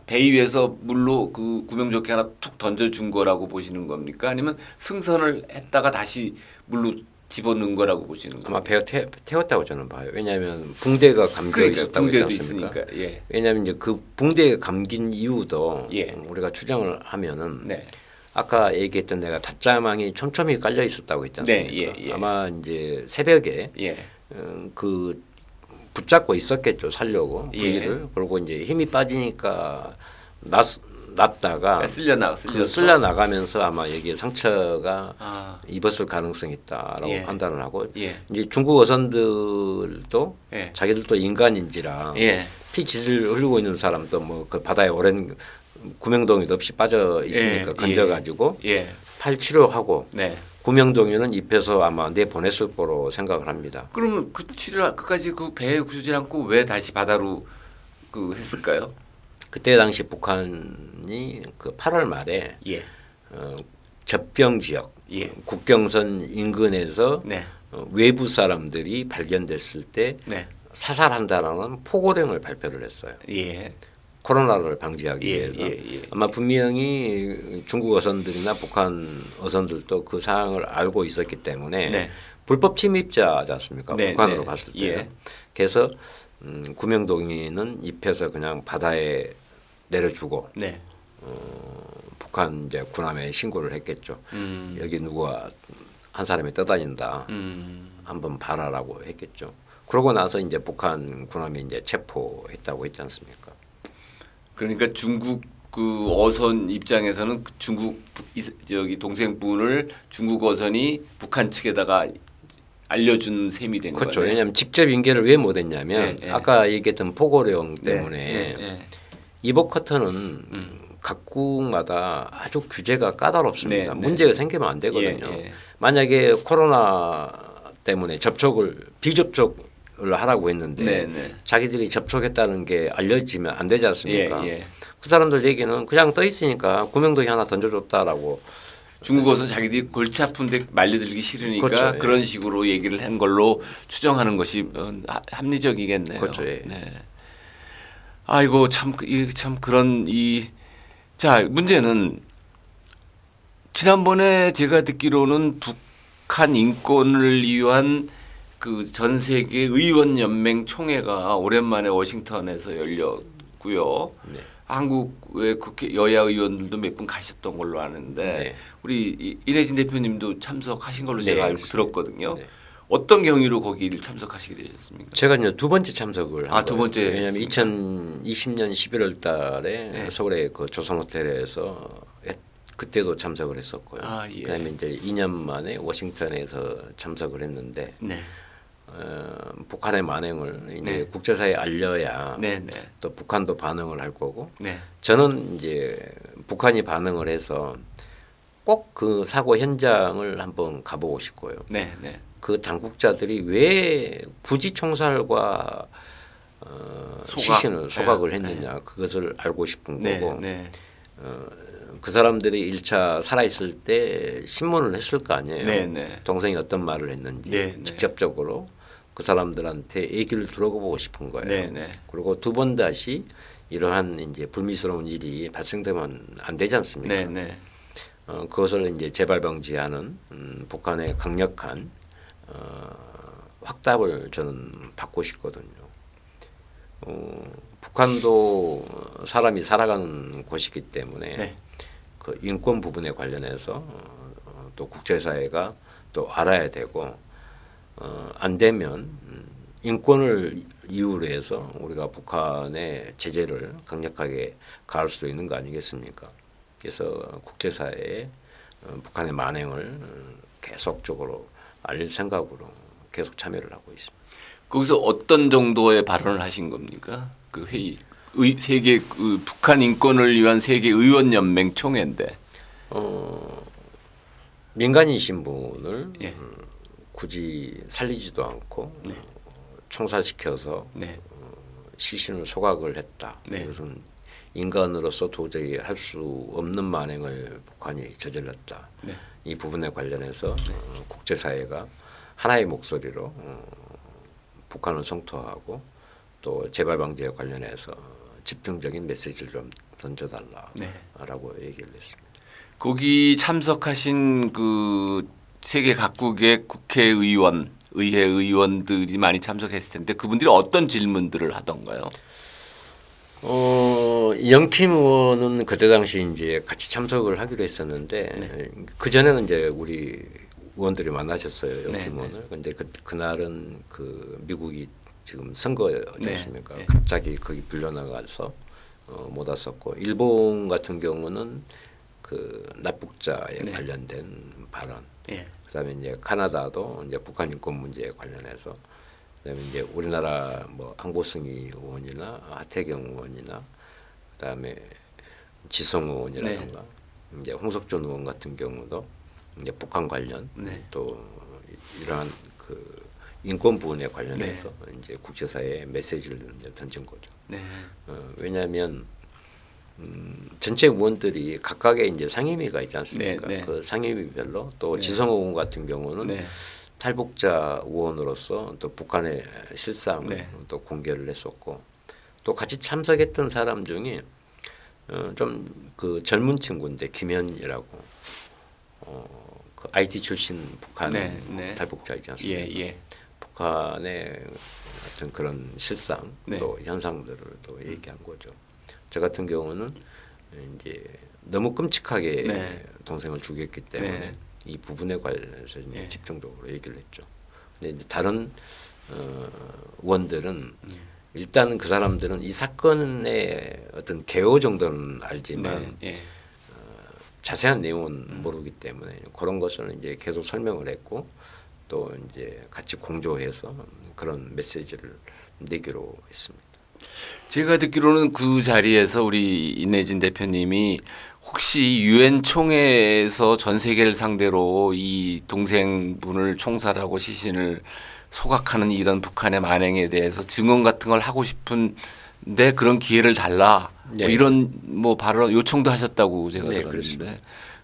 배 위에서 물로 그 구명조끼 하나 툭 던져준 거라고 보시는 겁니까? 아니면 승선을 했다가 다시 물로 집어넣은 거라고 보시는 겁니까? 아마 배가 태웠다고 저는 봐요. 왜냐하면 붕대가 감겨 있었다고 붕대도 했지 않습니까? 있으니까. 예. 왜냐하면 이제 그 붕대에 감긴 이유도 예. 우리가 추정을 하면은 네. 아까 얘기했던 내가 닷자망이 촘촘히 깔려 있었다고 했지 않습니까? 네, 예, 예. 아마 이제 새벽에 예. 그 붙잡고 있었겠죠, 살려고 예. 부위를. 그리고 이제 힘이 빠지니까 놨다가 쓸려 나가면서 아마 여기에 상처가 입었을 가능성이 있다라고 예. 판단을 하고 예. 이제 중국 어선들도 예. 자기들도 인간인지라 예. 피질을 흘리고 있는 사람도 뭐 그 바다에 오랜 구명동이도 없이 빠져 있으니까 예. 건져가지고 예. 팔 치료하고 네. 구명동이는 입혀서 아마 내보냈을 거로 생각을 합니다. 그러면 그 치료 끝까지 그 배에 구르지 않고 왜 다시 바다로 그 했을까요? 그때 당시 북한이 그 8월 말에 예. 접경 지역, 예. 국경선 인근에서 네. 외부 사람들이 발견됐을 때 네. 사살한다라는 포고령을 발표를 했어요. 예. 코로나를 방지하기 예, 위해서. 예. 아마 분명히 중국 어선들이나 북한 어선들도 그 상황을 알고 있었기 때문에 네. 불법 침입자지 않습니까? 네, 북한으로 네. 봤을 때. 예. 그래서 구명동이는 입혀서 그냥 바다에 내려주고 네. 북한 이제 군함에 신고를 했겠죠. 여기 누가 한 사람이 떠다닌다. 한번 봐라라고 했겠죠. 그러고 나서 이제 북한 군함이 이제 체포했다고 했지 않습니까? 그러니까 중국 그 어선 입장에서는 중국 저기 동생분을 중국 어선이 북한 측에다가 알려준 셈이 된 그렇죠. 거네요. 왜냐하면 직접 인계를 왜 못했냐면 네, 네. 아까 얘기했던 포고령 네, 때문에 네, 네. 이복 커터는 각국마다 아주 규제가 까다롭습니다. 네, 네. 문제가 생기면 안 되거든요. 예. 만약에 코로나 때문에 비접촉을 하라고 했는데 네, 네. 자기들이 접촉했다는 게 알려지면 안 되지 않습니까? 예. 그 사람들 얘기는 그냥 떠 있으니까 구명동이 하나 던져줬다라고. 중국어선 자기들이 골치 아픈데 말려들기 싫으니까 그렇죠, 예. 그런 식으로 얘기를 한 걸로 추정하는 것이 합리적이겠네요. 그렇죠, 예. 네. 아이고 참 그런 자 문제는 지난번에 제가 듣기로는 북한 인권을 위한 그 전 세계 의원 연맹 총회가 오랜만에 워싱턴에서 열렸고요. 네. 한국의 국회 여야 의원들도 몇 분 가셨던 걸로 아는데 네. 우리 이내진 대표님도 참석하신 걸로 제가 네, 알고 알겠습니다. 들었거든요. 네. 어떤 경위로 거기를 참석하시게 되셨습니까? 제가 이제 두 번째 참석을 한 두 거예요. 번째 왜냐하면 했습니까? 2020년 11월 달에 네. 서울의 그 조선호텔에서 그때도 참석을 했었고요. 예. 그다음에 이제 2년 만에 워싱턴에서 참석을 했는데 네. 북한의 만행을 이제 네. 국제사회에 알려야 네. 또 북한도 반응을 할 거고 네. 저는 이제 북한이 반응을 해서 꼭 그 사고 현장을 한번 가보고 싶고요. 네. 네. 그 당국자들이 왜 굳이 총살과 시신을 소각을 했느냐 그것을 알고 싶은 거고 네. 그 사람들이 1차 살아있을 때 신문을 했을 거 아니에요. 네. 동생이 어떤 말을 했는지 네. 직접적으로 그 사람들한테 얘기를 들어보고 싶은 거예요. 네. 그리고 두 번 다시 이러한 이제 불미스러운 일이 발생되면 안 되지 않습니까? 네. 그것을 이제 재발 방지하는 북한의 강력한 확답을 저는 받고 싶거든요. 북한도 사람이 살아가는 곳이기 때문에 네. 그 인권 부분에 관련해서 또 국제사회가 또 알아야 되고 안 되면 인권을 이유로 해서 우리가 북한의 제재를 강력하게 가할 수 있는 거 아니겠습니까? 그래서 국제사회에 북한의 만행을 계속적으로 알릴 생각으로 계속 참여를 하고 있습니다. 거기서 어떤 정도의 발언을 하신 겁니까? 그 회의 세계 북한 인권을 위한 세계 의원 연맹 총회인데 민간인신 분을 예. 굳이 살리지도 않고 네. 총살시켜서 네. 시신을 소각을 했다. 네. 이것은 인간으로서 도저히 할 수 없는 만행을 북한이 저질렀다. 네. 이 부분에 관련해서 국제사회가 하나의 목소리로 북한을 성토하고 또 재발 방지에 관련해서 집중적인 메시지를 좀 던져달라라고 얘기를 했습니다. 거기 참석하신 그 세계 각국의 국회의원, 의회 의원들이 많이 참석했을 텐데 그분들이 어떤 질문들을 하던가요? 영킴 의원은 그때 당시 이제 같이 참석을 하기로 했었는데 네. 그 전에는 이제 우리 의원들이 만나셨어요, 영킴 네, 의원을. 근데 그날은 그 미국이 지금 선거지 네, 않습니까? 네. 갑자기 거기 불려나가서 못 왔었고 일본 같은 경우는 그 납북자에 네. 관련된 발언. 예. 그다음에 이제 카나다도 이제 북한 인권 문제에 관련해서 그다음에 이제 우리나라 뭐 항보승희 의원이나 하태경 의원이나 그다음에 지성 의원이라든가 이제 홍석준 의원 같은 경우도 이제 북한 관련 또 이러한 그 인권 부분에 관련해서 이제 국제사회에 메시지를 이제 던진 거죠. 왜냐하면 전체 의원들이 각각의 이제 상임위가 있지 않습니까? 그 상임위별로 또 지성 의원 같은 경우는 탈북자 의원으로서 또 북한의 실상을 또 공개를 했었고 또 같이 참석했던 사람 중에 좀 그 젊은 친구인데 김현이라고 그 IT 출신 북한 탈북자 있지 않습니까? 북한의 어떤 그런 실상 네. 또 현상들을 또 얘기한 거죠. 저 같은 경우는 이제 너무 끔찍하게 네. 동생을 죽였기 때문에 네. 이 부분에 관련해서 이제 네. 집중적으로 얘기를 했죠. 근데 이제 다른 원들은 일단은 그 사람들은 이 사건의 어떤 개요 정도는 알지만 네. 예. 자세한 내용은 모르기 때문에 그런 것을 이제 계속 설명을 했고 또 이제 같이 공조해서 그런 메시지를 내기로 했습니다. 제가 듣기로는 그 자리에서 우리 인내진 대표님이 혹시 유엔 총회에서 전 세계를 상대로 이 동생분을 총살하고 시신을 소각하는 이런 북한의 만행에 대해서 증언 같은 걸 하고 싶은데 그런 기회를 달라 네. 뭐 이런 뭐 발언 요청도 하셨다고 제가 네, 들었는데 그렇습니다.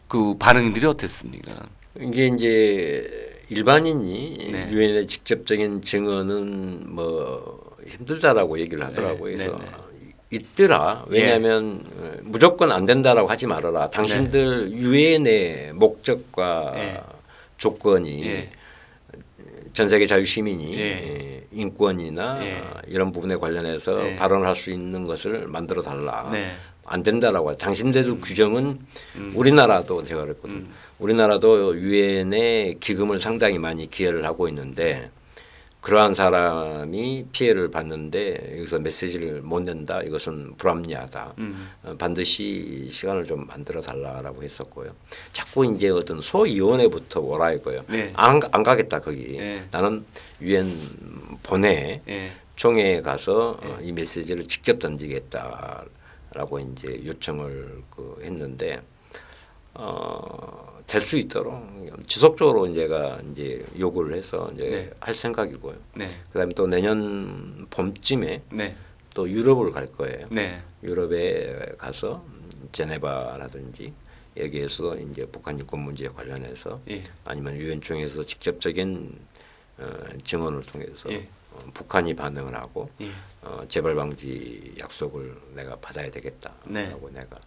그 반응들이 어땠습니까? 이게 이제 일반인이 네. 유엔의 직접적인 증언은 뭐 힘들다라고 얘기를 하더라고요. 네, 그래서 네, 있더라. 왜냐하면 무조건 안 된다라고 하지 말아라. 당신들 유엔의 목적과 네. 조건이 예. 전 세계 자유시민이 예. 인권이나 예. 이런 부분에 관련해서 예. 발언할 수 있는 것을 만들어 달라. 네. 안 된다라고 하죠. 당신들 규정은 우리나라도 제가 그랬거든. 우리나라도 유엔에 기금을 상당히 많이 기여를 하고 있는데 그러한 사람이 피해를 받는데 여기서 메시지를 못 낸다. 이것은 불합리하다. 반드시 시간을 좀 만들어 달라라고 했었고요. 자꾸 이제 어떤 소위원회부터 오라 이거예요. 네. 안 가겠다 거기. 네. 나는 유엔 본회 예. 총회에 가서 이 메시지를 직접 던지겠다라고 이제 요청을 했는데 될 수 있도록 지속적으로 제가 이제 요구를 해서 이제 네. 할 생각이고요. 네. 그다음에 또 내년 봄쯤에 네. 또 유럽을 갈 거예요. 네. 유럽에 가서 제네바라든지 여기에서 이제 북한 유권 문제에 관련해서 예. 아니면 유엔 총회에서 직접적인 증언을 통해서 예. 북한이 반응을 하고 예. 재발 방지 약속을 내가 받아야 되겠다라고 네. 내가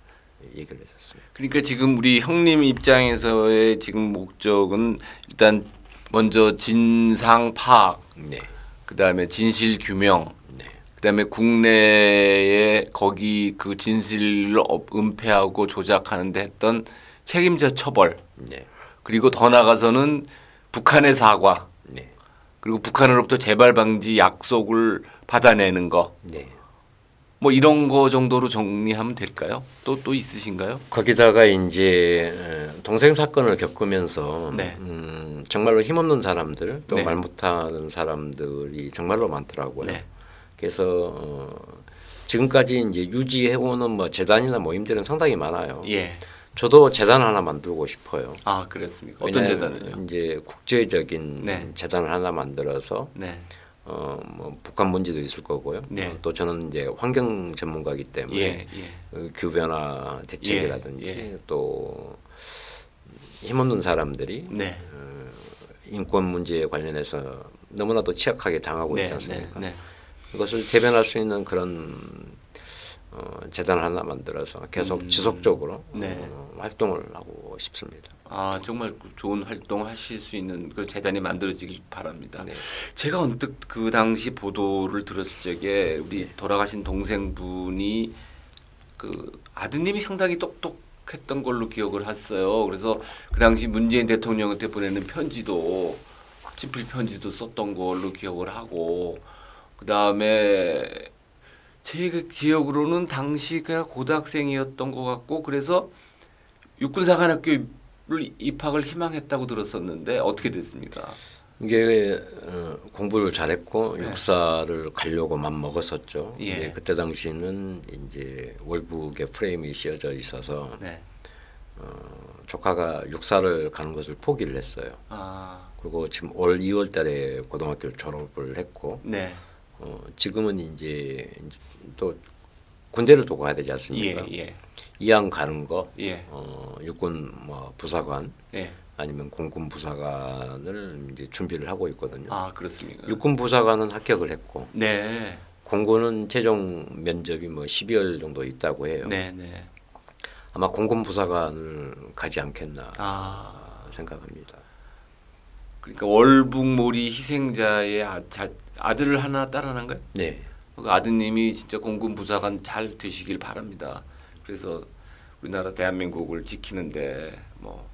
얘기를 했었습니다. 그러니까 지금 우리 형님 입장에서의 지금 목적은 일단 먼저 진상 파악, 네, 그다음에 진실 규명, 네, 그다음에 국내에 거기 그 진실을 은폐하고 조작하는 데 했던 책임자 처벌, 네, 그리고 더 나가서는 북한의 사과, 네, 그리고 북한으로부터 재발 방지 약속을 받아내는 거. 네. 뭐 이런 거 정도로 정리하면 될까요? 또 있으신가요? 거기다가 이제 동생 사건을 겪으면서 네. 정말로 힘없는 사람들 또 네. 말 못하는 사람들이 정말로 많더라고요. 네. 그래서 지금까지 이제 유지해오는 뭐 재단이나 모임들은 상당히 많아요. 예. 저도 재단 하나 만들고 싶어요. 아, 그렇습니까? 어떤 왜냐하면 재단을요? 이제 국제적인 네. 재단을 하나 만들어서 네. 뭐 북한 문제도 있을 거고요. 네. 또 저는 이제 환경 전문가이기 때문에 예. 예. 기후변화 대책이라든지 예. 또 힘없는 사람들이 네. 인권 문제에 관련해서 너무나도 취약하게 당하고 있지 않습니까? 네. 이것을 대변할 수 있는 그런 재단을 하나 만들어서 계속 지속적으로 네. 활동을 하고 싶습니다. 아, 정말 좋은 활동을 하실 수 있는 그 재단이 만들어지길 바랍니다. 네. 제가 언뜻 그 당시 보도를 들었을 적에 우리 돌아가신 동생분이 그 아드님이 상당히 똑똑했던 걸로 기억을 했어요. 그래서 그 당시 문재인 대통령한테 보내는 편지도 친필 편지도 썼던 걸로 기억을 하고, 그 다음에 제 기억으로는 당시 그냥 고등학생이었던 것 같고, 그래서 육군사관학교를 입학을 희망했다고 들었었는데 어떻게 됐습니까? 이게 공부를 잘했고 네. 육사를 가려고 맘 먹었었죠. 예. 예, 그때 당시는 이제 월북에 프레임이 씌워져 있어서 네. 조카가 육사를 가는 것을 포기를 했어요. 아, 그리고 지금 올 2월달에 고등학교 졸업을 했고 네. 지금은 이제 또 군대를 또 가야 되지 않습니까? 예. 이왕 가는 거 예. 육군 뭐 부사관 예. 아니면 공군 부사관을 이제 준비를 하고 있거든요. 아, 그렇습니까? 육군 부사관은 합격을 했고 네. 공군은 최종 면접이 뭐 12월 정도 있다고 해요. 네. 아마 공군 부사관을 가지 않겠나 아, 생각합니다. 그러니까 월북몰이 희생자의 아들을 하나 딸 하나인가요? 네. 그 아드님이 진짜 공군 부사관 잘 되시길 바랍니다. 그래서 우리나라 대한민국을 지키는데 뭐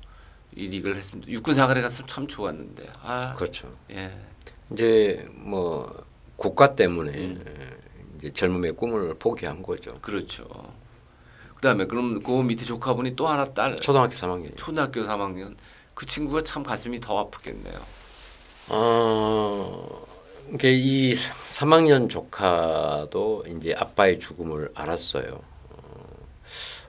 일익을 했습니다. 육군 사관에 갔으면 참 좋았는데. 아, 그렇죠. 예. 이제 뭐 국가 때문에 이제 젊음의 꿈을 포기한 거죠. 그렇죠. 그다음에 그럼 그 밑에 조카분이 또 하나 딸 초등학교 3학년. 초등학교 3학년 그 친구가 참 가슴이 더 아프겠네요. 이게 이 3학년 조카도 이제 아빠의 죽음을 알았어요.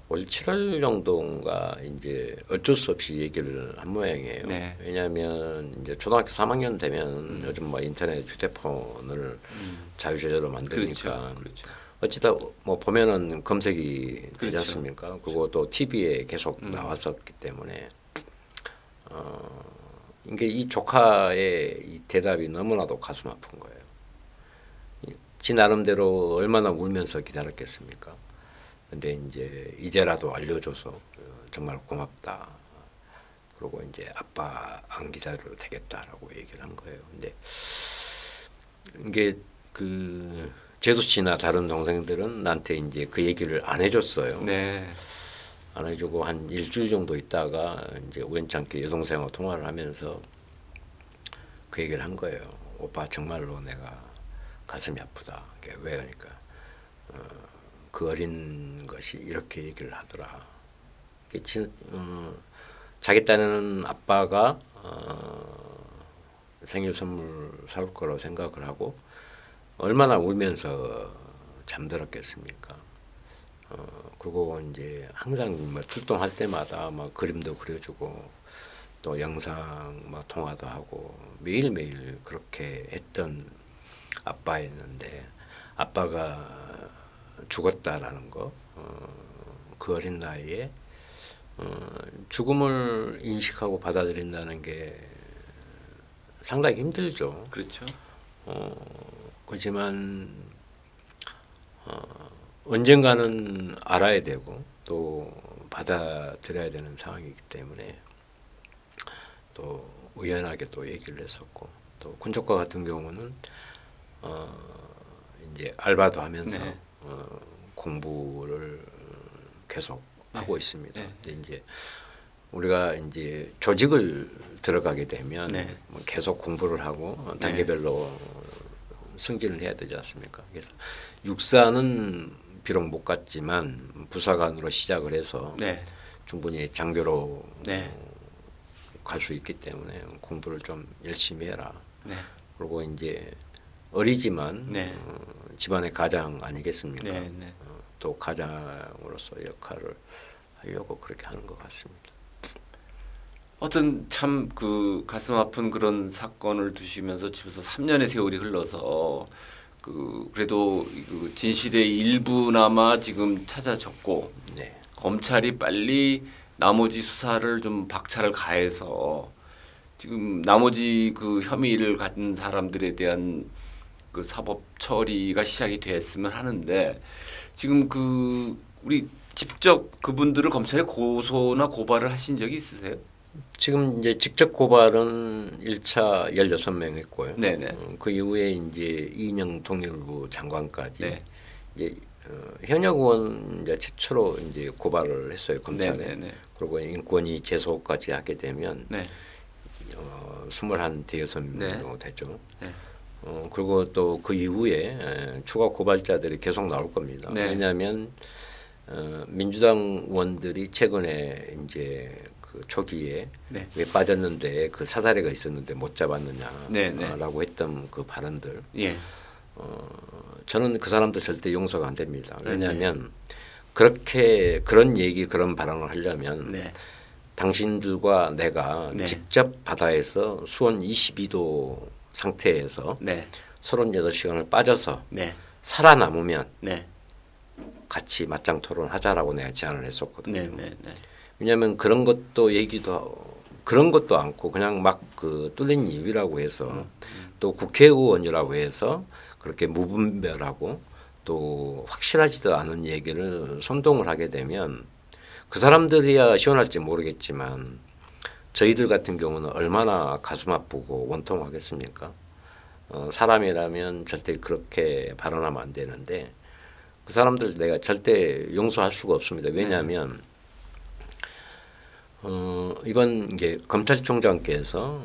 올 7월 정도인가 이제 어쩔 수 없이 얘기를 한 모양이에요. 네. 왜냐하면 이제 초등학교 3학년 되면 요즘 뭐 인터넷 휴대폰을 자유제재로 만드니까 그렇죠. 어찌다 뭐 보면은 검색이 되지 그렇죠. 않습니까? 그리고 또 TV에 계속 나왔었기 때문에 이게 이 조카의 이 대답이 너무나도 가슴 아픈 거예요. 지 나름대로 얼마나 울면서 기다렸겠습니까? 근데 이제라도 알려줘서 정말 고맙다. 그리고 이제 아빠 안 기다려도 되겠다라고 얘기를 한 거예요. 근데 이게 그 제수 씨나 다른 동생들은 나한테 이제 그 얘기를 안 해줬어요. 네. 안 해주고 한 일주일 정도 있다가 이제 우연찮게 여동생하고 통화를 하면서 그 얘기를 한 거예요. 오빠 정말로 내가 가슴이 아프다. 왜 그러니까 그 어린 것이 이렇게 얘기를 하더라. 자기 딴에는 아빠가 생일 선물 사올 거라고 생각을 하고 얼마나 울면서 잠들었겠습니까? 그리고 이제 항상 뭐 출동할 때마다 막 그림도 그려주고 또 영상 막 통화도 하고 매일매일 그렇게 했던 아빠였는데 아빠가 죽었다라는 거, 그 어린 나이에 죽음을 인식하고 받아들인다는 게 상당히 힘들죠. 그렇죠. 그렇지만 언젠가는 알아야 되고 또 받아들여야 되는 상황이기 때문에 또 의연하게 또 얘기를 했었고 또 군 조카 같은 경우는 이제 알바도 하면서 네. 공부를 계속 하고 있습니다. 네. 근데 이제 우리가 이제 조직을 들어가게 되면 네. 뭐 계속 공부를 하고 단계별로 승진을 해야 되지 않습니까? 그래서 육사는 비록 못 갔지만 부사관으로 시작을 해서 네. 충분히 장교로 네. 갈 수 있기 때문에 공부를 좀 열심히 해라. 네. 그리고 이제 어리지만 네. 집안의 가장 아니겠습니까? 네. 네. 또 가장으로서 역할을 하려고 그렇게 하는 것 같습니다. 어떤 참 그 가슴 아픈 그런 사건을 두시면서 집에서 3년의 세월이 흘러서 그 그래도 그 진실의 일부나마 지금 찾아졌고 네. 검찰이 빨리 나머지 수사를 좀 박차를 가해서 지금 나머지 그 혐의를 가진 사람들에 대한 그 사법 처리가 시작이 됐으면 하는데 지금 그 우리 직접 그분들을 검찰에 고소나 고발을 하신 적이 있으세요? 지금 이제 직접 고발은 1차 16명 했고요. 네네. 그 이후에 이제 이인영 통일부 장관까지 네. 이제 현역 의원 이제 최초로 이제 고발을 했어요 검찰에. 네네네. 그리고 인권위 제소까지 하게 되면 네. 21 대여섯 명 네. 정도 되죠. 네. 그리고 또 그 이후에 추가 고발자들이 계속 나올 겁니다. 네. 왜냐하면 민주당 의원들이 최근에 이제 그 초기에 네. 왜 빠졌는데 그 사다리가 있었는데 못 잡았느냐라고 네, 네. 했던 그 발언들. 예. 저는 그 사람들 절대 용서가 안 됩니다. 왜냐하면 그렇게 그런 얘기 그런 발언을 하려면 네. 당신들과 내가 네. 직접 바다에서 수온 22도 상태에서 네. 38시간을 빠져서 네. 살아남으면 네. 같이 맞짱 토론하자라고 내가 제안을 했었거든요. 네. 네. 네. 왜냐하면 그런 것도 그런 것도 않고 그냥 막 그 뚫린 이유라고 해서 또 국회의원이라고 해서 그렇게 무분별하고 또 확실하지도 않은 얘기를 선동을 하게 되면 그 사람들이야 시원할지 모르겠지만 저희들 같은 경우는 얼마나 가슴 아프고 원통하겠습니까? 사람이라면 절대 그렇게 발언하면 안 되는데 그 사람들 내가 절대 용서할 수가 없습니다. 왜냐하면 이번 이게 검찰총장께서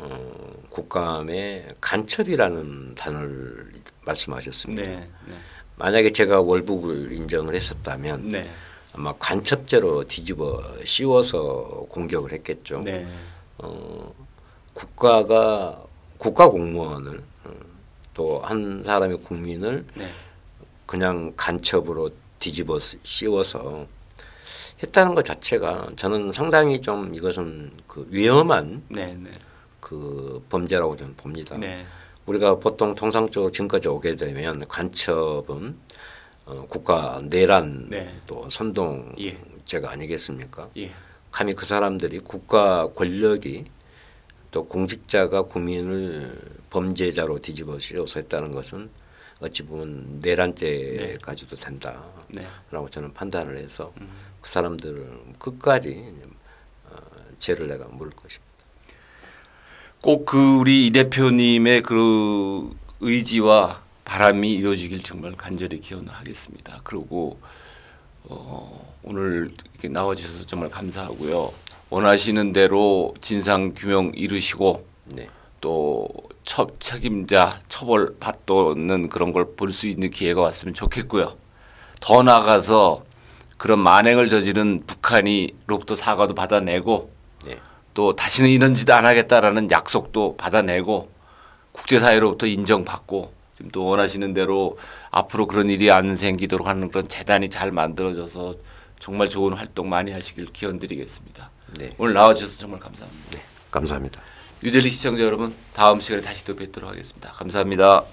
국감에 간첩이라는 단어를 말씀하셨습니다. 네. 네. 만약에 제가 월북을 인정을 했었다면 네. 아마 간첩죄로 뒤집어 씌워서 공격을 했겠죠. 네. 국가가 국가 공무원을 또 한 사람의 국민을 네. 그냥 간첩으로 뒤집어 씌워서 했다는 것 자체가 저는 상당히 좀 이것은 그 위험한 네. 네. 그 범죄라고 저는 봅니다. 네. 우리가 보통 통상적으로 지금까지 오게 되면 간첩은 국가 내란 네. 또 선동죄가 예. 아니겠습니까? 예. 감히 그 사람들이 국가 권력이 또 공직자가 국민을 범죄자로 뒤집어 씌워서 했다는 것은 어찌 보면 내란죄까지도 된다라고 네. 저는 판단을 해서 그 사람들을 끝까지 죄를 내가 물을 것입니다. 꼭 그 우리 이 대표님의 그 의지와 바람이 이루어지길 정말 간절히 기원하겠습니다. 그리고 오늘 이렇게 나와주셔서 정말 감사하고요. 원하시는 대로 진상 규명 이루시고 네. 또 책임자 처벌 받는 그런 걸 볼 수 있는 기회가 왔으면 좋겠고요. 더 나아가서 그런 만행을 저지른 북한이로부터 사과도 받아내고 네. 또 다시는 이런 짓 안 하겠다라는 약속도 받아내고 국제사회로부터 인정받고 지금 또 원하시는 대로 앞으로 그런 일이 안 생기도록 하는 그런 재단이 잘 만들어져서 정말 좋은 활동 많이 하시길 기원드리겠습니다. 네. 오늘 나와주셔서 정말 감사합니다. 감사합니다. 뉴델리 시청자 여러분, 다음 시간에 다시 또 뵙도록 하겠습니다. 감사합니다.